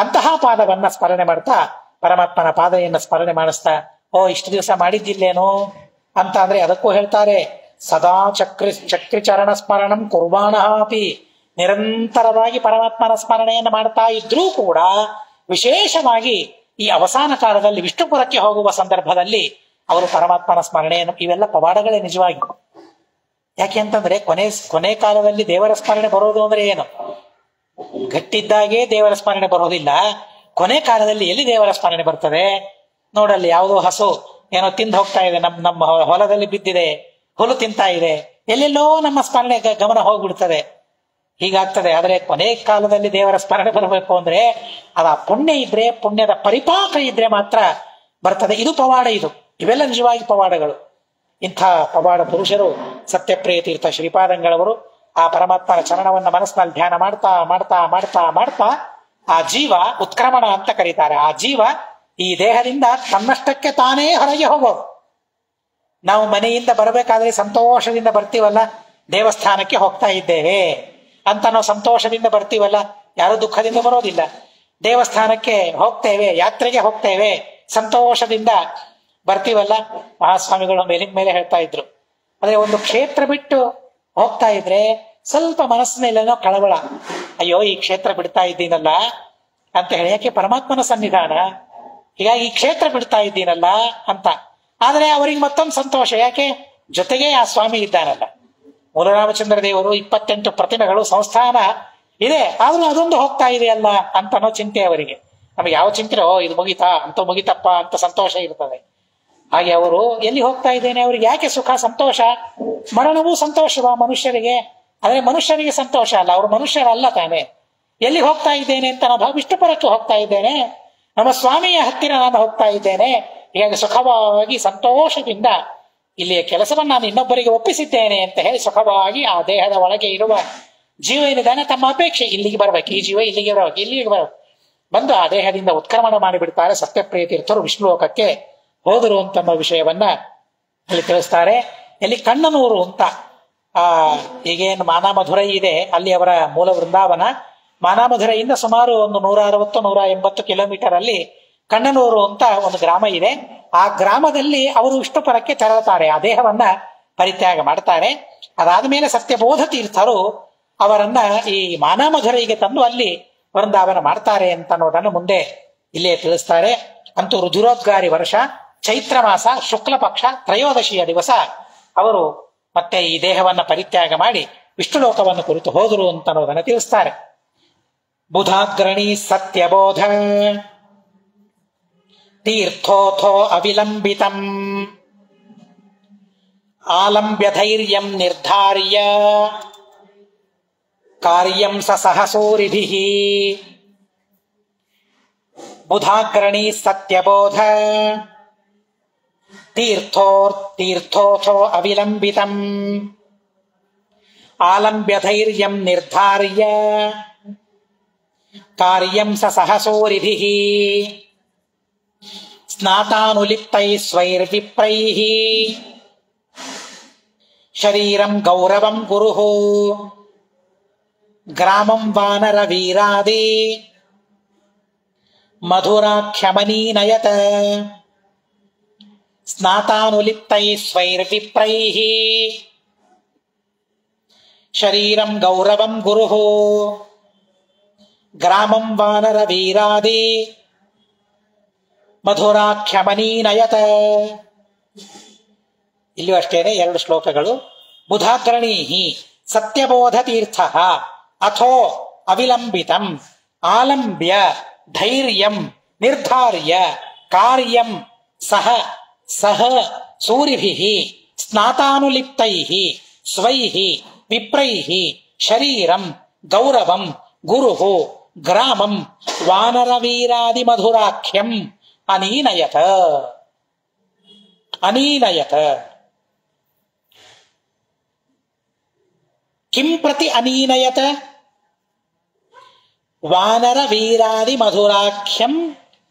ಅಂತಹ ಪಾದವನ್ನ ಸ್ಮರಣೆ ಮಾಡ್ತಾ ಪರಮಾತ್ಮನ ಪಾದೆಯನ್ನ ಸ್ಮರಣೆ ಮಾಡಿಸ್ತಾ, ಓ ಇಷ್ಟು ದಿವಸ ಮಾಡಿದ್ದಿಲ್ಲೇನು ಅಂತ ಅಂದ್ರೆ ಅದಕ್ಕೂ ಹೇಳ್ತಾರೆ, ಸದಾ ಚಕ್ರಿ ಚರಣ ಸ್ಮರಣಂ ಕುರ್ಬಾಣ ಅಪಿ. ನಿರಂತರವಾಗಿ ಪರಮಾತ್ಮನ ಸ್ಮರಣೆಯನ್ನು ಮಾಡ್ತಾ ಇದ್ರೂ ಕೂಡ ವಿಶೇಷವಾಗಿ ಈ ಅವಸಾನ ಕಾಲದಲ್ಲಿ ವಿಷ್ಣುಪುರಕ್ಕೆ ಹೋಗುವ ಸಂದರ್ಭದಲ್ಲಿ ಅವರು ಪರಮಾತ್ಮನ ಸ್ಮರಣೆಯನ್ನು, ಇವೆಲ್ಲ ಪವಾಡಗಳೇ ನಿಜವಾಗಿ. ಯಾಕೆ ಅಂತಂದ್ರೆ ಕೊನೆ ಕಾಲದಲ್ಲಿ ದೇವರ ಸ್ಮರಣೆ ಬರೋದು ಅಂದ್ರೆ ಏನು? ಗಟ್ಟಿದ್ದಾಗೆ ದೇವರ ಸ್ಮರಣೆ ಬರೋದಿಲ್ಲ. ಕೊನೆ ಕಾಲದಲ್ಲಿ ಎಲ್ಲಿ ದೇವರ ಸ್ಮರಣೆ ಬರ್ತದೆ? ನೋಡಲ್ಲಿ ಯಾವುದೋ ಹಸು ಏನೋ ತಿಂದು ಹೋಗ್ತಾ ಇದೆ, ನಮ್ಮ ಹೊಲದಲ್ಲಿ ಬಿದ್ದಿದೆ, ಹುಲ್ಲು ತಿಂತಾ ಇದೆ, ಎಲ್ಲೆಲ್ಲೋ ನಮ್ಮ ಸ್ಮರಣೆ ಗಮನ ಹೋಗ್ಬಿಡ್ತದೆ. ಹೀಗಾಗ್ತದೆ. ಆದ್ರೆ ಕೊನೆ ಕಾಲದಲ್ಲಿ ದೇವರ ಸ್ಮರಣೆ ಬರಬೇಕು ಅಂದ್ರೆ ಅದ ಪುಣ್ಯ ಇದ್ರೆ, ಪುಣ್ಯದ ಪರಿಪಾಕ ಇದ್ರೆ ಮಾತ್ರ ಬರ್ತದೆ. ಇದು ಪವಾಡ. ಇವೆಲ್ಲ ನಿಜವಾಗಿ ಪವಾಡಗಳು. ಇಂಥ ಪವಾಡ ಪುರುಷರು ಸತ್ಯಪ್ರಿಯ ತೀರ್ಥ ಶ್ರೀಪಾದಂಗಳವರು ಆ ಪರಮಾತ್ಮನ ಚರಣವನ್ನ ಮನಸ್ಸಿನಲ್ಲಿ ಧ್ಯಾನ ಮಾಡ್ತಾ ಮಾಡ್ತಾ ಮಾಡ್ತಾ ಮಾಡ್ತಾ ಆ ಜೀವ ಉತ್ಕ್ರಮಣ ಅಂತ ಕರೀತಾರೆ. ಆ ಜೀವ ಈ ದೇಹದಿಂದ ತನ್ನಷ್ಟಕ್ಕೆ ತಾನೇ ಹೊರಗೆ ಹೋಗೋದು. ನಾವು ಮನೆಯಿಂದ ಬರಬೇಕಾದ್ರೆ ಸಂತೋಷದಿಂದ ಬರ್ತೀವಲ್ಲ, ದೇವಸ್ಥಾನಕ್ಕೆ ಹೋಗ್ತಾ ಇದ್ದೇವೆ ಅಂತ ನಾವು ಸಂತೋಷದಿಂದ ಬರ್ತೀವಲ್ಲ, ಯಾರು ದುಃಖದಿಂದ ಬರೋದಿಲ್ಲ. ದೇವಸ್ಥಾನಕ್ಕೆ ಹೋಗ್ತೇವೆ, ಯಾತ್ರೆಗೆ ಹೋಗ್ತೇವೆ, ಸಂತೋಷದಿಂದ ಬರ್ತೀವಲ್ಲ. ಮಹಾಸ್ವಾಮಿಗಳು ಮೇಲಿನ ಮೇಲೆ ಹೇಳ್ತಾ ಇದ್ರು, ಆದ್ರೆ ಒಂದು ಕ್ಷೇತ್ರ ಬಿಟ್ಟು ಹೋಗ್ತಾ ಇದ್ರೆ ಸ್ವಲ್ಪ ಮನಸ್ಸಿನಲ್ಲೇನೋ ಕಳವಳ, ಅಯ್ಯೋ ಈ ಕ್ಷೇತ್ರ ಬಿಡ್ತಾ ಇದ್ದೀನಲ್ಲ ಅಂತ ಹೇಳಿ. ಯಾಕೆ? ಪರಮಾತ್ಮನ ಸನ್ನಿಧಾನ, ಹೀಗಾಗಿ ಈ ಕ್ಷೇತ್ರ ಬಿಡ್ತಾ ಇದ್ದೀನಲ್ಲ ಅಂತ. ಆದ್ರೆ ಅವರಿಗೆ ಮತ್ತೊಂದು ಸಂತೋಷ, ಯಾಕೆ? ಜೊತೆಗೆ ಆ ಸ್ವಾಮಿ ಇದ್ದಾನಲ್ಲ. ಮೂಲರಾಮಚಂದ್ರ ದೇವರು 28 ಪ್ರತಿಮೆಗಳು ಸಂಸ್ಥಾನ ಇದೆ, ಆದ್ರೂ ಅದೊಂದು ಹೋಗ್ತಾ ಇದೆಯಲ್ಲ ಅಂತ ಅನ್ನೋ ಚಿಂತೆ ಅವರಿಗೆ. ನಮಗೆ ಯಾವ ಚಿಂತೆ? ಓ ಇದು ಮುಗಿತಾ ಅಂತ, ಮುಗಿತಪ್ಪ ಅಂತ ಸಂತೋಷ ಇರ್ತದೆ. ಹಾಗೆ ಅವರು ಎಲ್ಲಿ ಹೋಗ್ತಾ ಇದ್ದೇನೆ, ಅವ್ರಿಗೆ ಯಾಕೆ ಸುಖ ಸಂತೋಷ? ಮರಣವೂ ಸಂತೋಷವಾ ಮನುಷ್ಯರಿಗೆ? ಆದ್ರೆ ಮನುಷ್ಯರಿಗೆ ಸಂತೋಷ ಅಲ್ಲ, ಅವರು ಮನುಷ್ಯರಲ್ಲ ತಾನೆ. ಎಲ್ಲಿ ಹೋಗ್ತಾ ಇದ್ದೇನೆ ಅಂತ ನಾವು ವಿಷ್ಣುಪುರಕ್ಕೆ ಹೋಗ್ತಾ ಇದ್ದೇನೆ, ನಮ್ಮ ಸ್ವಾಮಿಯ ಹತ್ತಿರ ನಾನು ಹೋಗ್ತಾ ಇದ್ದೇನೆ. ಹೀಗಾಗಿ ಸುಖವಾಗಿ ಸಂತೋಷದಿಂದ ಇಲ್ಲಿಯ ಕೆಲಸವನ್ನು ನಾನು ಇನ್ನೊಬ್ಬರಿಗೆ ಒಪ್ಪಿಸಿದ್ದೇನೆ ಅಂತ ಹೇಳಿ ಸುಖವಾಗಿ ಆ ದೇಹದ ಒಳಗೆ ಇರುವ ಜೀವ ಏನಿದ್ದಾನೆ ತಮ್ಮ ಅಪೇಕ್ಷೆ ಇಲ್ಲಿಗೆ ಬರ್ಬೇಕು, ಈ ಜೀವ ಇಲ್ಲಿಗೆ ಬರ್ಬೇಕು, ಇಲ್ಲಿಗೆ ಬರ್ಬೇಕು ಬಂದು ಆ ದೇಹದಿಂದ ಉತ್ಕ್ರಮಣ ಮಾಡಿಬಿಡ್ತಾರೆ. ಸತ್ಯಪ್ರಿಯ ತೀರ್ಥರು ವಿಷ್ಣುಲೋಕಕ್ಕೆ ಹೋದರು ಅಂತ ವಿಷಯವನ್ನ ಇಲ್ಲಿ ತಿಳಿಸ್ತಾರೆ. ಇಲ್ಲಿ ಕಣ್ಣನೂರು ಅಂತ ಈಗೇನು ಮಾನಾಮಧುರೈ ಇದೆ, ಅಲ್ಲಿ ಅವರ ಮೂಲ ವೃಂದಾವನ. ಮಾನಾಮಧುರೈಯಿಂದ ಸುಮಾರು ಒಂದು 160-180 ಕಿಲೋಮೀಟರ್ ಅಲ್ಲಿ ಕಣ್ಣನೂರು ಅಂತ ಒಂದು ಗ್ರಾಮ ಇದೆ. ಆ ಗ್ರಾಮದಲ್ಲಿ ಅವರು ವಿಷ್ಣುಪುರಕ್ಕೆ ತೆರಳುತ್ತಾರೆ, ಆ ದೇಹವನ್ನ ಪರಿತ್ಯಾಗ ಮಾಡ್ತಾರೆ. ಅದಾದ ಮೇಲೆ ಸತ್ಯಬೋಧ ತೀರ್ಥರು ಅವರನ್ನ ಈ ಮಾನಾಮಧುರೈಗೆ ತಂದು ಅಲ್ಲಿ ವೃಂದಾವನ ಮಾಡ್ತಾರೆ ಅಂತ ಅನ್ನೋದನ್ನು ಮುಂದೆ ಇಲ್ಲೇ ತಿಳಿಸ್ತಾರೆ. ಅಂತೂ ರುಧಿರೋದ್ಗಾರಿ ವರ್ಷ ಚೈತ್ರ ಮಾಸ ಶುಕ್ಲ ಪಕ್ಷ ತ್ರಯೋದಶಿಯ ದಿವಸ ಅವರು ಮತ್ತೆ ಈ ದೇಹವನ್ನ ಪರಿತ್ಯಾಗ ಮಾಡಿ ವಿಷ್ಣು ಲೋಕವನ್ನು ಕುರಿತು ಹೋದರು ಅಂತ ಅನ್ನೋದನ್ನು ತಿಳಿಸ್ತಾರೆ. ಬುಧಾಗ್ರಣಿ ಸತ್ಯಬೋಧ ತೀರ್ಥೋಥೋ ಅವಿಲಂಬಿತಂ ಆಲಂಬ್ಯ ಧೈರ್ಯಂ ನಿರ್ಧಾರ್ಯ ಕಾರ್ಯಂ ಸಹಸೂರಿಭಿಃ. ಬುಧಾಗ್ರಣಿ ಸತ್ಯಬೋಧ ತೀರ್ಥೋಥೋ ಅವಿಲಂಬಿತಂ ಆಲಂಬ್ಯ ಧೈರ್ಯಂ ನಿರ್ಧಾರ್ಯ ಕಾರ್ಯಂ ಸಹಸೂರಿಭಿಃ. ಸ್ನಾತಾನುಲಿಪ್ತೈ ಸ್ವೈರ್ವಿಪ್ರೈಃ ಶರೀರಂ ಗೌರವಂ ಗುರುಃ ಗ್ರಾಮಂ ವಾನರ ವೀರಾದಿ ಮಧುರಾಖ್ಯಮನೀನಯತ. ಸ್ನಾತಾನುಲಿಪ್ತೈ ಸ್ವೈರ್ವಿಪ್ರೈಃ ಶರೀರಂ ಗೌರವಂ ಗುರುಃ ಗ್ರಾಮಂ ವಾನರ ವೀರಾದಿ ಮಧುರಾಖ್ಯಮನೀನಯತ. ಇಲ್ಲಿಯೂ ಅಷ್ಟೇನೆ 2 ಶ್ಲೋಕಗಳು. ಬುಧಾಗ್ರಣೀ ಸತ್ಯಬೋಧ ತೀರ್ಥ ಅಥೋ ಅವಿಲಂಬಿತಂ ಆಲಂಬ್ಯ ಧೈರ್ಯಂ ನಿರ್ಧಾರ್ಯ ಕಾರ್ಯಂ ಸಹ ಸೂರಿಭಿಃ ಸ್ನಾತಾನುಲಿಪ್ತೈಃ ಸ್ವೈಃ ವಿಪ್ರೈಃ ಶರೀರಂ ಗೌರವಂ ಗುರುಃ ಗ್ರಾಮಂ ವಾನರವೀರಾದಿ ಮಧುರಾಖ್ಯಂ ಅನೀನಯತ. ಕಿಂ ಪ್ರತಿ ಅನೀನಯತ? ವಾನರ ವೀರಾದಿ ಮಧುರಾಖ್ಯಂ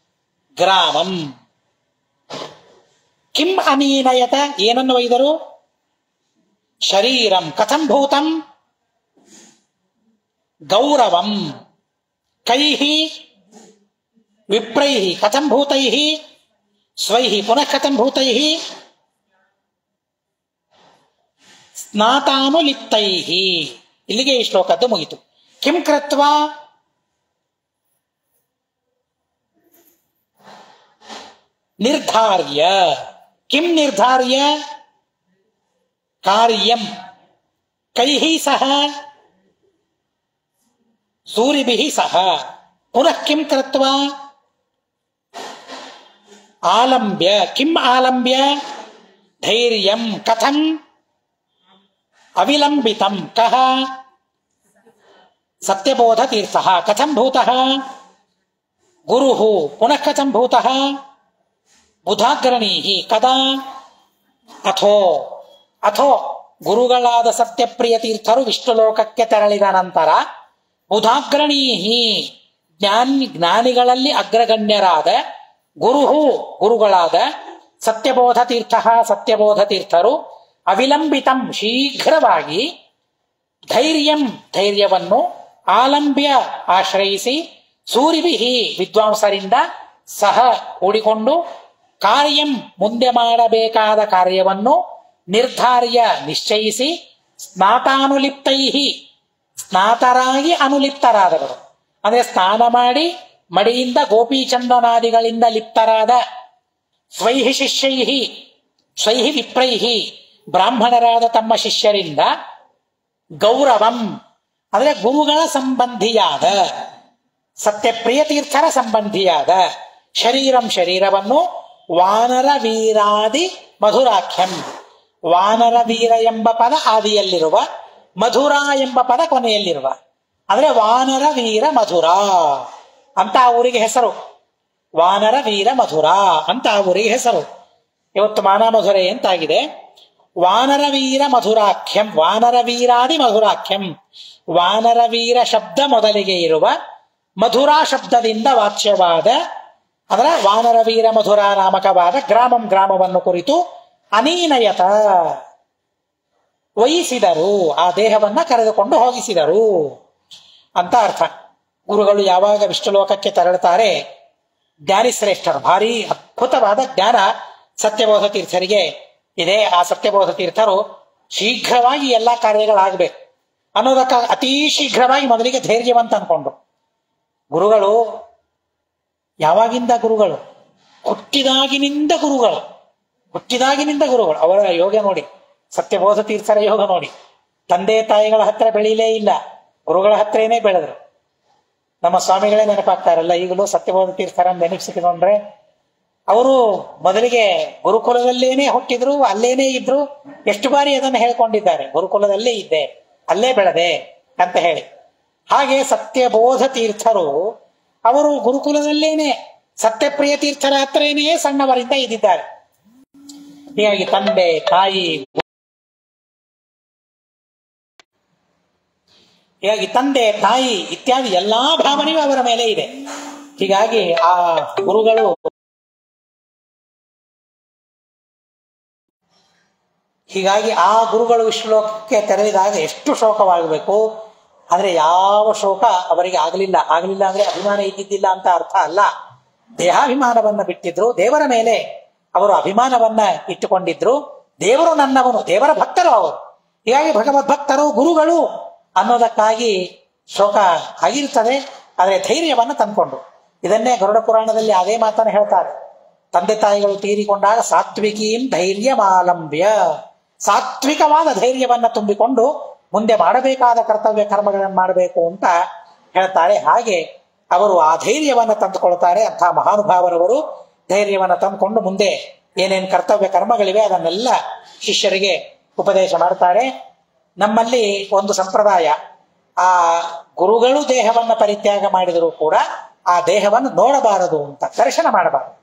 ಗ್ರಾಮಂ. ಕಿಂ ಅನೀನಯತ? ಏನನ್ನು ಒಯ್ದರು? ಶರೀರಂ ಕಥಂ ಭೂತಂ ಗೌರವಂ ಕೈಃ ವಿಪ್ರೈಃ ಕಥಂ ಭೂತೈಃ ಸ್ವೈಃ ಪುನಃ ಕಥಂ ಭೂತೈಃ ಸ್ನಾತಾನುಲಿಪ್ತೈಃ. ಇಲ್ಲಿಗೆ ಈ ಶ್ಲೋಕದ್ದು ಮುಗಿತು. ಕಿಂ ಕೃತ್ವಾ ನಿರ್ಧಾರ್ಯ, ಕಿಂ ನಿರ್ಧಾರ್ಯ ಕಾರ್ಯಂ ಕೈಃ ಸಹ ಸೂರಿಭಿಃ ಸಹ ಪುನಃ ಕಿಂ ಕೃತ್ವಾ ಆಲಂಬ್ಯ, ಕಿಂ ಆಲಂಬ್ಯ ಧೈರ್ಯಂ ಕಥಂ ಅವಿಲಂಬಿತಂ ಕಃ ಸತ್ಯಬೋಧ ತೀರ್ಥಃ ಕಥಂ ಭೂತಃ ಗುರುಃ ಪುನಃ ಕಥಂ ಭೂತಃ ಬುಧಾಗ್ರಣೀಃ ಕದಾ ಅಥೋ ಅಥೋ ಗುರುಗಳಾದ ಸತ್ಯಪ್ರಿಯ ತೀರ್ಥರು ವಿಷ್ಣು ಲೋಕಕ್ಕೆ ತೆರಳಿದ ನಂತರ ಬುಧಾಗ್ರಣೀಃ ಜ್ಞಾನಿಗಳಲ್ಲಿ ಅಗ್ರಗಣ್ಯರಾದ ಗುರುಹು ಗುರುಗಳಾದ ಸತ್ಯಬೋಧ ತೀರ್ಥಃ ಸತ್ಯಬೋಧ ತೀರ್ಥರು ಅವಿಲಂಬಿತಂ ಶೀಘ್ರವಾಗಿ ಧೈರ್ಯಂ ಧೈರ್ಯವನ್ನು ಆಲಂಬ್ಯ ಆಶ್ರಯಿಸಿ ಸೂರಿಭಿಃ ವಿದ್ವಾಂಸರಿಂದ ಸಹ ಕೂಡಿಕೊಂಡು ಕಾರ್ಯಂ ಮುಂದೆ ಮಾಡಬೇಕಾದ ಕಾರ್ಯವನ್ನು ನಿರ್ಧಾರ್ಯ ನಿಶ್ಚಯಿಸಿ ಸ್ನಾತಾನುಲಿಪ್ತೈಃ ಸ್ನಾತರಾಗಿ ಅನುಲಿಪ್ತರಾದವರು ಅಂದ್ರೆ ಸ್ನಾನ ಮಾಡಿ ಮಡಿಯಿಂದ ಗೋಪೀಚಂದನಾದಿಗಳಿಂದ ಲಿಪ್ತರಾದ ಸ್ವೈಃ ಶಿಷ್ಯೈಃ ಸ್ವೈಃ ವಿಪ್ರೈಃ ಬ್ರಾಹ್ಮಣರಾದ ತಮ್ಮ ಶಿಷ್ಯರಿಂದ ಗೌರವಂ ಅಂದ್ರೆ ಗುರುಗಳ ಸಂಬಂಧಿಯಾದ ಸತ್ಯಪ್ರಿಯ ತೀರ್ಥರ ಸಂಬಂಧಿಯಾದ ಶರೀರಂ ಶರೀರವನ್ನು ವಾನರ ವೀರಾದಿ ಮಧುರಾಖ್ಯಂ ವಾನರ ವೀರ ಎಂಬ ಪದ ಆದಿಯಲ್ಲಿರುವ ಮಧುರ ಎಂಬ ಪದ ಕೊನೆಯಲ್ಲಿರುವ ಅಂದ್ರೆ ವಾನರ ವೀರ ಮಧುರ ಅಂತ ಆ ಊರಿಗೆ ಹೆಸರು. ವಾನರ ವೀರ ಮಧುರ ಅಂತ ಆ ಊರಿಗೆ ಹೆಸರು. ಇವತ್ತು ಮಾನಮಧುರೆ ಅಂತಾಗಿದೆ. ವಾನರ ವೀರ ಮಧುರಾಖ್ಯಂ ವಾನರ ವೀರಾದಿ ಮಧುರಾಖ್ಯಂ ವಾನರ ವೀರ ಶಬ್ದ ಮೊದಲಿಗೆ ಇರುವ ಮಧುರಾ ಶಬ್ದದಿಂದ ವಾಚ್ಯವಾದ ಅಂದ್ರೆ ವಾನರ ವೀರ ಮಧುರ ನಾಮಕವಾದ ಗ್ರಾಮಂ ಗ್ರಾಮವನ್ನು ಕುರಿತು ಅನೀನಯತ ವಹಿಸಿದರು, ಆ ದೇಹವನ್ನ ಕರೆದುಕೊಂಡು ಹೋಗಿಸಿದರು ಅಂತ ಅರ್ಥ. ಗುರುಗಳು ಯಾವಾಗ ವಿಷ್ಣು ಲೋಕಕ್ಕೆ ತೆರಳುತ್ತಾರೆ ಜ್ಞಾನಿಶ್ರೇಷ್ಠರು ಭಾರಿ ಅದ್ಭುತವಾದ ಜ್ಞಾನ ಸತ್ಯಬೋಧ ತೀರ್ಥರಿಗೆ ಇದೆ. ಆ ಸತ್ಯಬೋಧ ತೀರ್ಥರು ಶೀಘ್ರವಾಗಿ ಎಲ್ಲಾ ಕಾರ್ಯಗಳಾಗಬೇಕು ಅನ್ನೋದಕ್ಕ ಅತೀ ಶೀಘ್ರವಾಗಿ ಮೊದಲಿಗೆ ಧೈರ್ಯವಂತ ಅನ್ಕೊಂಡ್ರು. ಗುರುಗಳು ಯಾವಾಗಿಂದ ಗುರುಗಳು ಹುಟ್ಟಿದಾಗಿನಿಂದ ಗುರುಗಳು ಹುಟ್ಟಿದಾಗಿನಿಂದ ಗುರುಗಳು ಅವರ ಯೋಗ ನೋಡಿ, ಸತ್ಯಬೋಧ ತೀರ್ಥರ ಯೋಗ ನೋಡಿ. ತಂದೆ ತಾಯಿಗಳ ಹತ್ರ ಬೆಳೀಲೇ ಇಲ್ಲ, ಗುರುಗಳ ಹತ್ರನೇ ಬೆಳೆದ್ರು. ನಮ್ಮ ಸ್ವಾಮಿಗಳೇ ನೆನಪಾಗ್ತಾರಲ್ಲ ಈಗಲೂ ಸತ್ಯಬೋಧ ತೀರ್ಥರ ನೆನಪಿಸಿಕೊಂಡ್ರೆ. ಅವರು ಮೊದಲಿಗೆ ಗುರುಕುಲದಲ್ಲೇನೆ ಹುಟ್ಟಿದ್ರು, ಅಲ್ಲೇನೇ ಇದ್ರು. ಎಷ್ಟು ಬಾರಿ ಅದನ್ನು ಹೇಳ್ಕೊಂಡಿದ್ದಾರೆ, ಗುರುಕುಲದಲ್ಲೇ ಇದ್ದೆ, ಅಲ್ಲೇ ಬೆಳೆದೆ ಅಂತ ಹೇಳಿ. ಹಾಗೆ ಸತ್ಯಬೋಧ ತೀರ್ಥರು ಅವರು ಗುರುಕುಲದಲ್ಲೇನೆ ಸತ್ಯಪ್ರಿಯ ತೀರ್ಥರ ಹತ್ರನೇ ಸಣ್ಣವರಿಂದ ಇದ್ದಿದ್ದಾರೆ. ಹೀಗಾಗಿ ತಂದೆ ತಾಯಿ ಇತ್ಯಾದಿ ಎಲ್ಲಾ ಭಾವನೆಯೂ ಅವರ ಮೇಲೆ ಇದೆ. ಹೀಗಾಗಿ ಆ ಗುರುಗಳು ವಿಶ್ವಲೋಕಕ್ಕೆ ತೆರಳಿದಾಗ ಎಷ್ಟು ಶೋಕವಾಗಬೇಕು. ಆದ್ರೆ ಯಾವ ಶೋಕ ಅವರಿಗೆ ಆಗಲಿಲ್ಲ ಅಂದ್ರೆ ಅಭಿಮಾನ ಇದ್ದಿದ್ದಿಲ್ಲ ಅಂತ ಅರ್ಥ ಅಲ್ಲ. ದೇಹಾಭಿಮಾನವನ್ನ ಬಿಟ್ಟಿದ್ರು, ದೇವರ ಮೇಲೆ ಅವರು ಅಭಿಮಾನವನ್ನ ಇಟ್ಟುಕೊಂಡಿದ್ರು. ದೇವರು ನನ್ನವನು, ದೇವರ ಭಕ್ತರು ಅವರು. ಹೀಗಾಗಿ ಭಗವದ್ಭಕ್ತರು ಗುರುಗಳು ಅನ್ನೋದಕ್ಕಾಗಿ ಶೋಕ ಆಗಿರ್ತದೆ. ಆದರೆ ಧೈರ್ಯವನ್ನು ತಂದ್ಕೊಂಡ್ರು. ಇದನ್ನೇ ಗರುಡ ಪುರಾಣದಲ್ಲಿ ಅದೇ ಮಾತನ್ನು ಹೇಳ್ತಾರೆ. ತಂದೆ ತಾಯಿಗಳು ತೀರಿಕೊಂಡಾಗ ಸಾತ್ವಿಕೀಂ ಧೈರ್ಯಮಾಲಂಬ್ಯ, ಸಾತ್ವಿಕವಾದ ಧೈರ್ಯವನ್ನ ತುಂಬಿಕೊಂಡು ಮುಂದೆ ಮಾಡಬೇಕಾದ ಕರ್ತವ್ಯ ಕರ್ಮಗಳನ್ನು ಮಾಡಬೇಕು ಅಂತ ಹೇಳ್ತಾರೆ. ಹಾಗೆ ಅವರು ಆ ಧೈರ್ಯವನ್ನ ತಂದುಕೊಳ್ತಾರೆ. ಅಂಥ ಮಹಾನುಭಾವರವರು ಧೈರ್ಯವನ್ನ ತಂದುಕೊಂಡು ಮುಂದೆ ಏನೇನು ಕರ್ತವ್ಯ ಕರ್ಮಗಳಿವೆ ಅದನ್ನೆಲ್ಲ ಶಿಷ್ಯರಿಗೆ ಉಪದೇಶ ಮಾಡ್ತಾರೆ. ನಮ್ಮಲ್ಲಿ ಒಂದು ಸಂಪ್ರದಾಯ, ಆ ಗುರುಗಳು ದೇಹವನ್ನ ಪರಿತ್ಯಾಗ ಮಾಡಿದರೂ ಕೂಡ ಆ ದೇಹವನ್ನು ನೋಡಬಾರದು ಅಂತ, ದರ್ಶನ ಮಾಡಬಾರದು.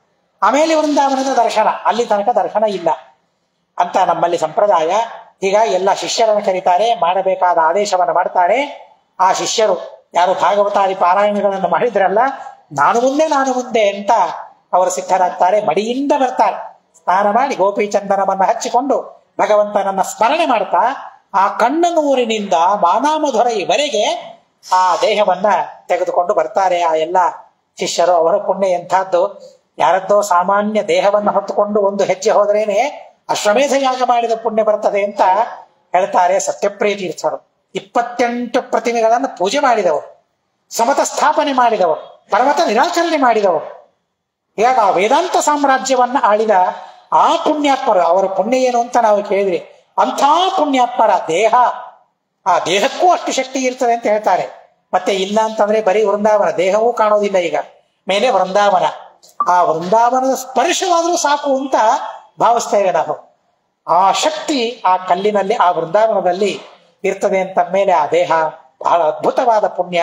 ಆಮೇಲೆ ವೃಂದಾವನದ ದರ್ಶನ, ಅಲ್ಲಿ ತನಕ ದರ್ಶನ ಇಲ್ಲ ಅಂತ ನಮ್ಮಲ್ಲಿ ಸಂಪ್ರದಾಯ. ಹೀಗಾಗಿ ಎಲ್ಲ ಶಿಷ್ಯರನ್ನು ಕರೀತಾರೆ, ಮಾಡಬೇಕಾದ ಆದೇಶವನ್ನು ಮಾಡ್ತಾರೆ. ಆ ಶಿಷ್ಯರು ಯಾರು ಭಾಗವತಾದಿ ಪಾರಾಯಣಗಳನ್ನು ಮಾಡಿದ್ರಲ್ಲ, ನಾನು ಮುಂದೆ ಅಂತ ಅವರು ಸಿದ್ಧರಾಗ್ತಾರೆ. ಮಡಿಯಿಂದ ಬರ್ತಾರೆ, ಸ್ನಾನ ಮಾಡಿ ಗೋಪಿ ಚಂದನವನ್ನ ಹಚ್ಚಿಕೊಂಡು ಭಗವಂತನನ್ನ ಸ್ಮರಣೆ ಮಾಡ್ತಾ ಆ ಕಣ್ಣನೂರಿನಿಂದ ಮಾನಾಮಧುರೈವರೆಗೆ ಆ ದೇಹವನ್ನ ತೆಗೆದುಕೊಂಡು ಬರ್ತಾರೆ ಆ ಎಲ್ಲ ಶಿಷ್ಯರು. ಅವರ ಪುಣ್ಯ ಎಂಥದ್ದು! ಯಾರದ್ದೋ ಸಾಮಾನ್ಯ ದೇಹವನ್ನು ಹೊತ್ತುಕೊಂಡು ಒಂದು ಹೆಜ್ಜೆ ಹೋದ್ರೇನೆ ಅಶ್ವಮೇಧ ಯಾಗ ಮಾಡಿದ ಪುಣ್ಯ ಬರ್ತದೆ ಅಂತ ಹೇಳ್ತಾರೆ ಸತ್ಯಪ್ರಿಯ ತೀರ್ಥರು. 28 ಪ್ರತಿಮೆಗಳನ್ನು ಪೂಜೆ ಮಾಡಿದವರು, ಸಮತ ಸ್ಥಾಪನೆ ಮಾಡಿದವರು, ಪರ್ವತ ನಿರಾಕರಣೆ ಮಾಡಿದವರು. ಹೀಗಾಗಿ ಆ ವೇದಾಂತ ಸಾಮ್ರಾಜ್ಯವನ್ನ ಆಳಿದ ಆ ಪುಣ್ಯಾತ್ಮರು, ಅವರ ಪುಣ್ಯ ಏನು ಅಂತ ನಾವು ಕೇಳಿದ್ರಿ. ಅಂಥ ಪುಣ್ಯಾತ್ಮರ ದೇಹ, ಆ ದೇಹಕ್ಕೂ ಅಷ್ಟು ಶಕ್ತಿ ಇರ್ತದೆ ಅಂತ ಹೇಳ್ತಾರೆ. ಮತ್ತೆ ಇಲ್ಲ ಅಂತಂದ್ರೆ ಬರೀ ವೃಂದಾವನ, ದೇಹವೂ ಕಾಣೋದಿಲ್ಲ ಈಗ, ಮೇಲೆ ವೃಂದಾವನ. ಆ ವೃಂದಾವನದ ಸ್ಪರ್ಶವಾದರೂ ಸಾಕು ಅಂತ ಭಾವಿಸ್ತೇವೆ ನಾವು. ಆ ಶಕ್ತಿ ಆ ಕಲ್ಲಿನಲ್ಲಿ, ಆ ವೃಂದಾವನದಲ್ಲಿ ಇರ್ತದೆ ಅಂತ ಮೇಲೆ ಆ ದೇಹ ಬಹಳ ಅದ್ಭುತವಾದ ಪುಣ್ಯ.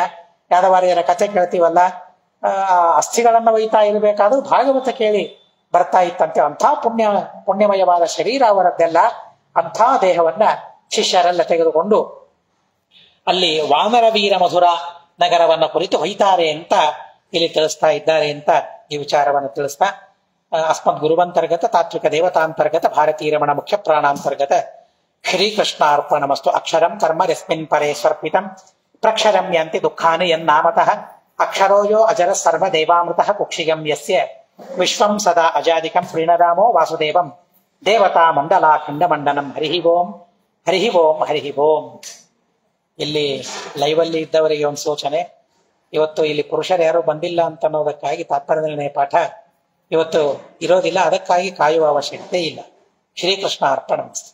ಯಾದವಾರಿಯರ ಕಥೆ ಕೇಳ್ತೀವಲ್ಲ, ಅಸ್ಥಿಗಳನ್ನ ಒಯ್ತಾ ಇರಬೇಕಾದ್ರೂ ಭಾಗವತ ಕೇಳಿ ಬರ್ತಾ ಇತ್ತಂತೆ. ಅಂಥ ಪುಣ್ಯಮಯವಾದ ಶರೀರ ಅವರದ್ದೆಲ್ಲ. ಅಂಥ ದೇಹವನ್ನ ಶಿಷ್ಯರೆಲ್ಲ ತೆಗೆದುಕೊಂಡು ಅಲ್ಲಿ ವಾನರ ವೀರ ಮಧುರ ನಗರವನ್ನ ಕುರಿತು ಹೊಯ್ತಾರೆ ಅಂತ ಇಲ್ಲಿ ತಿಳಿಸ್ತಾ ಇದ್ದಾರೆ ಅಂತ ಈ ವಿಚಾರವನ್ನು ತಿಳಿಸ್ತಾ, ಅಸ್ಮದ್ ಗುರುವಂತರ್ಗತ ತಾತ್ವಿಕ ದೇವತಾಂತರ್ಗತ ಭಾರತೀಯ ರಮಣ ಮುಖ್ಯ ಪ್ರಾಣಾಂತರ್ಗತ ಶ್ರೀಕೃಷ್ಣಾರ್ಪಣಮಸ್ತು. ಅಕ್ಷರಂ ಕರ್ಮ ಯಸ್ಮಿನ್ ಪರೇ ಸ್ವರ್ಪಿತಂ ಪ್ರಕ್ಷರಂ ಯಾಂತಿ ದುಃಖಾನಿ ಯನ್ನಾಮತಃ ಅಕ್ಷರೋಯೋ ಅಜರ ಸರ್ವ ದೇವಾಮೃತಃ ಕುಕ್ಷಿಗಂ ಯಸ್ಯ ವಿಶ್ವಂ ಸದಾ ಅಜಾದಿಕಂ ಪ್ರೀಣರಾಮೋ ವಾಸುದೇವಂ ದೇವತಾ ಮಂಡಲಾಖಂಡ ಮಂಡನಂ. ಹರಿ ಓಂ, ಹರಿ ಓಂ, ಹರಿ ಓಂ. ಇಲ್ಲಿ ಲೈವಲ್ಲಿ ಇದ್ದವರಿಗೆ ಒಂದು ಸೂಚನೆ, ಇವತ್ತು ಇಲ್ಲಿ ಪುರುಷರು ಯಾರು ಬಂದಿಲ್ಲ ಅಂತ ಅನ್ನೋದಕ್ಕಾಗಿ ತಾತ್ಪರ್ಯ ನಿರ್ಣಯ ಪಾಠ ಇವತ್ತು ಇರೋದಿಲ್ಲ. ಅದಕ್ಕಾಗಿ ಕಾಯುವ ಅವಶ್ಯಕತೆ ಇಲ್ಲ. ಶ್ರೀಕೃಷ್ಣ ಅರ್ಪಣಮಸ್ತು.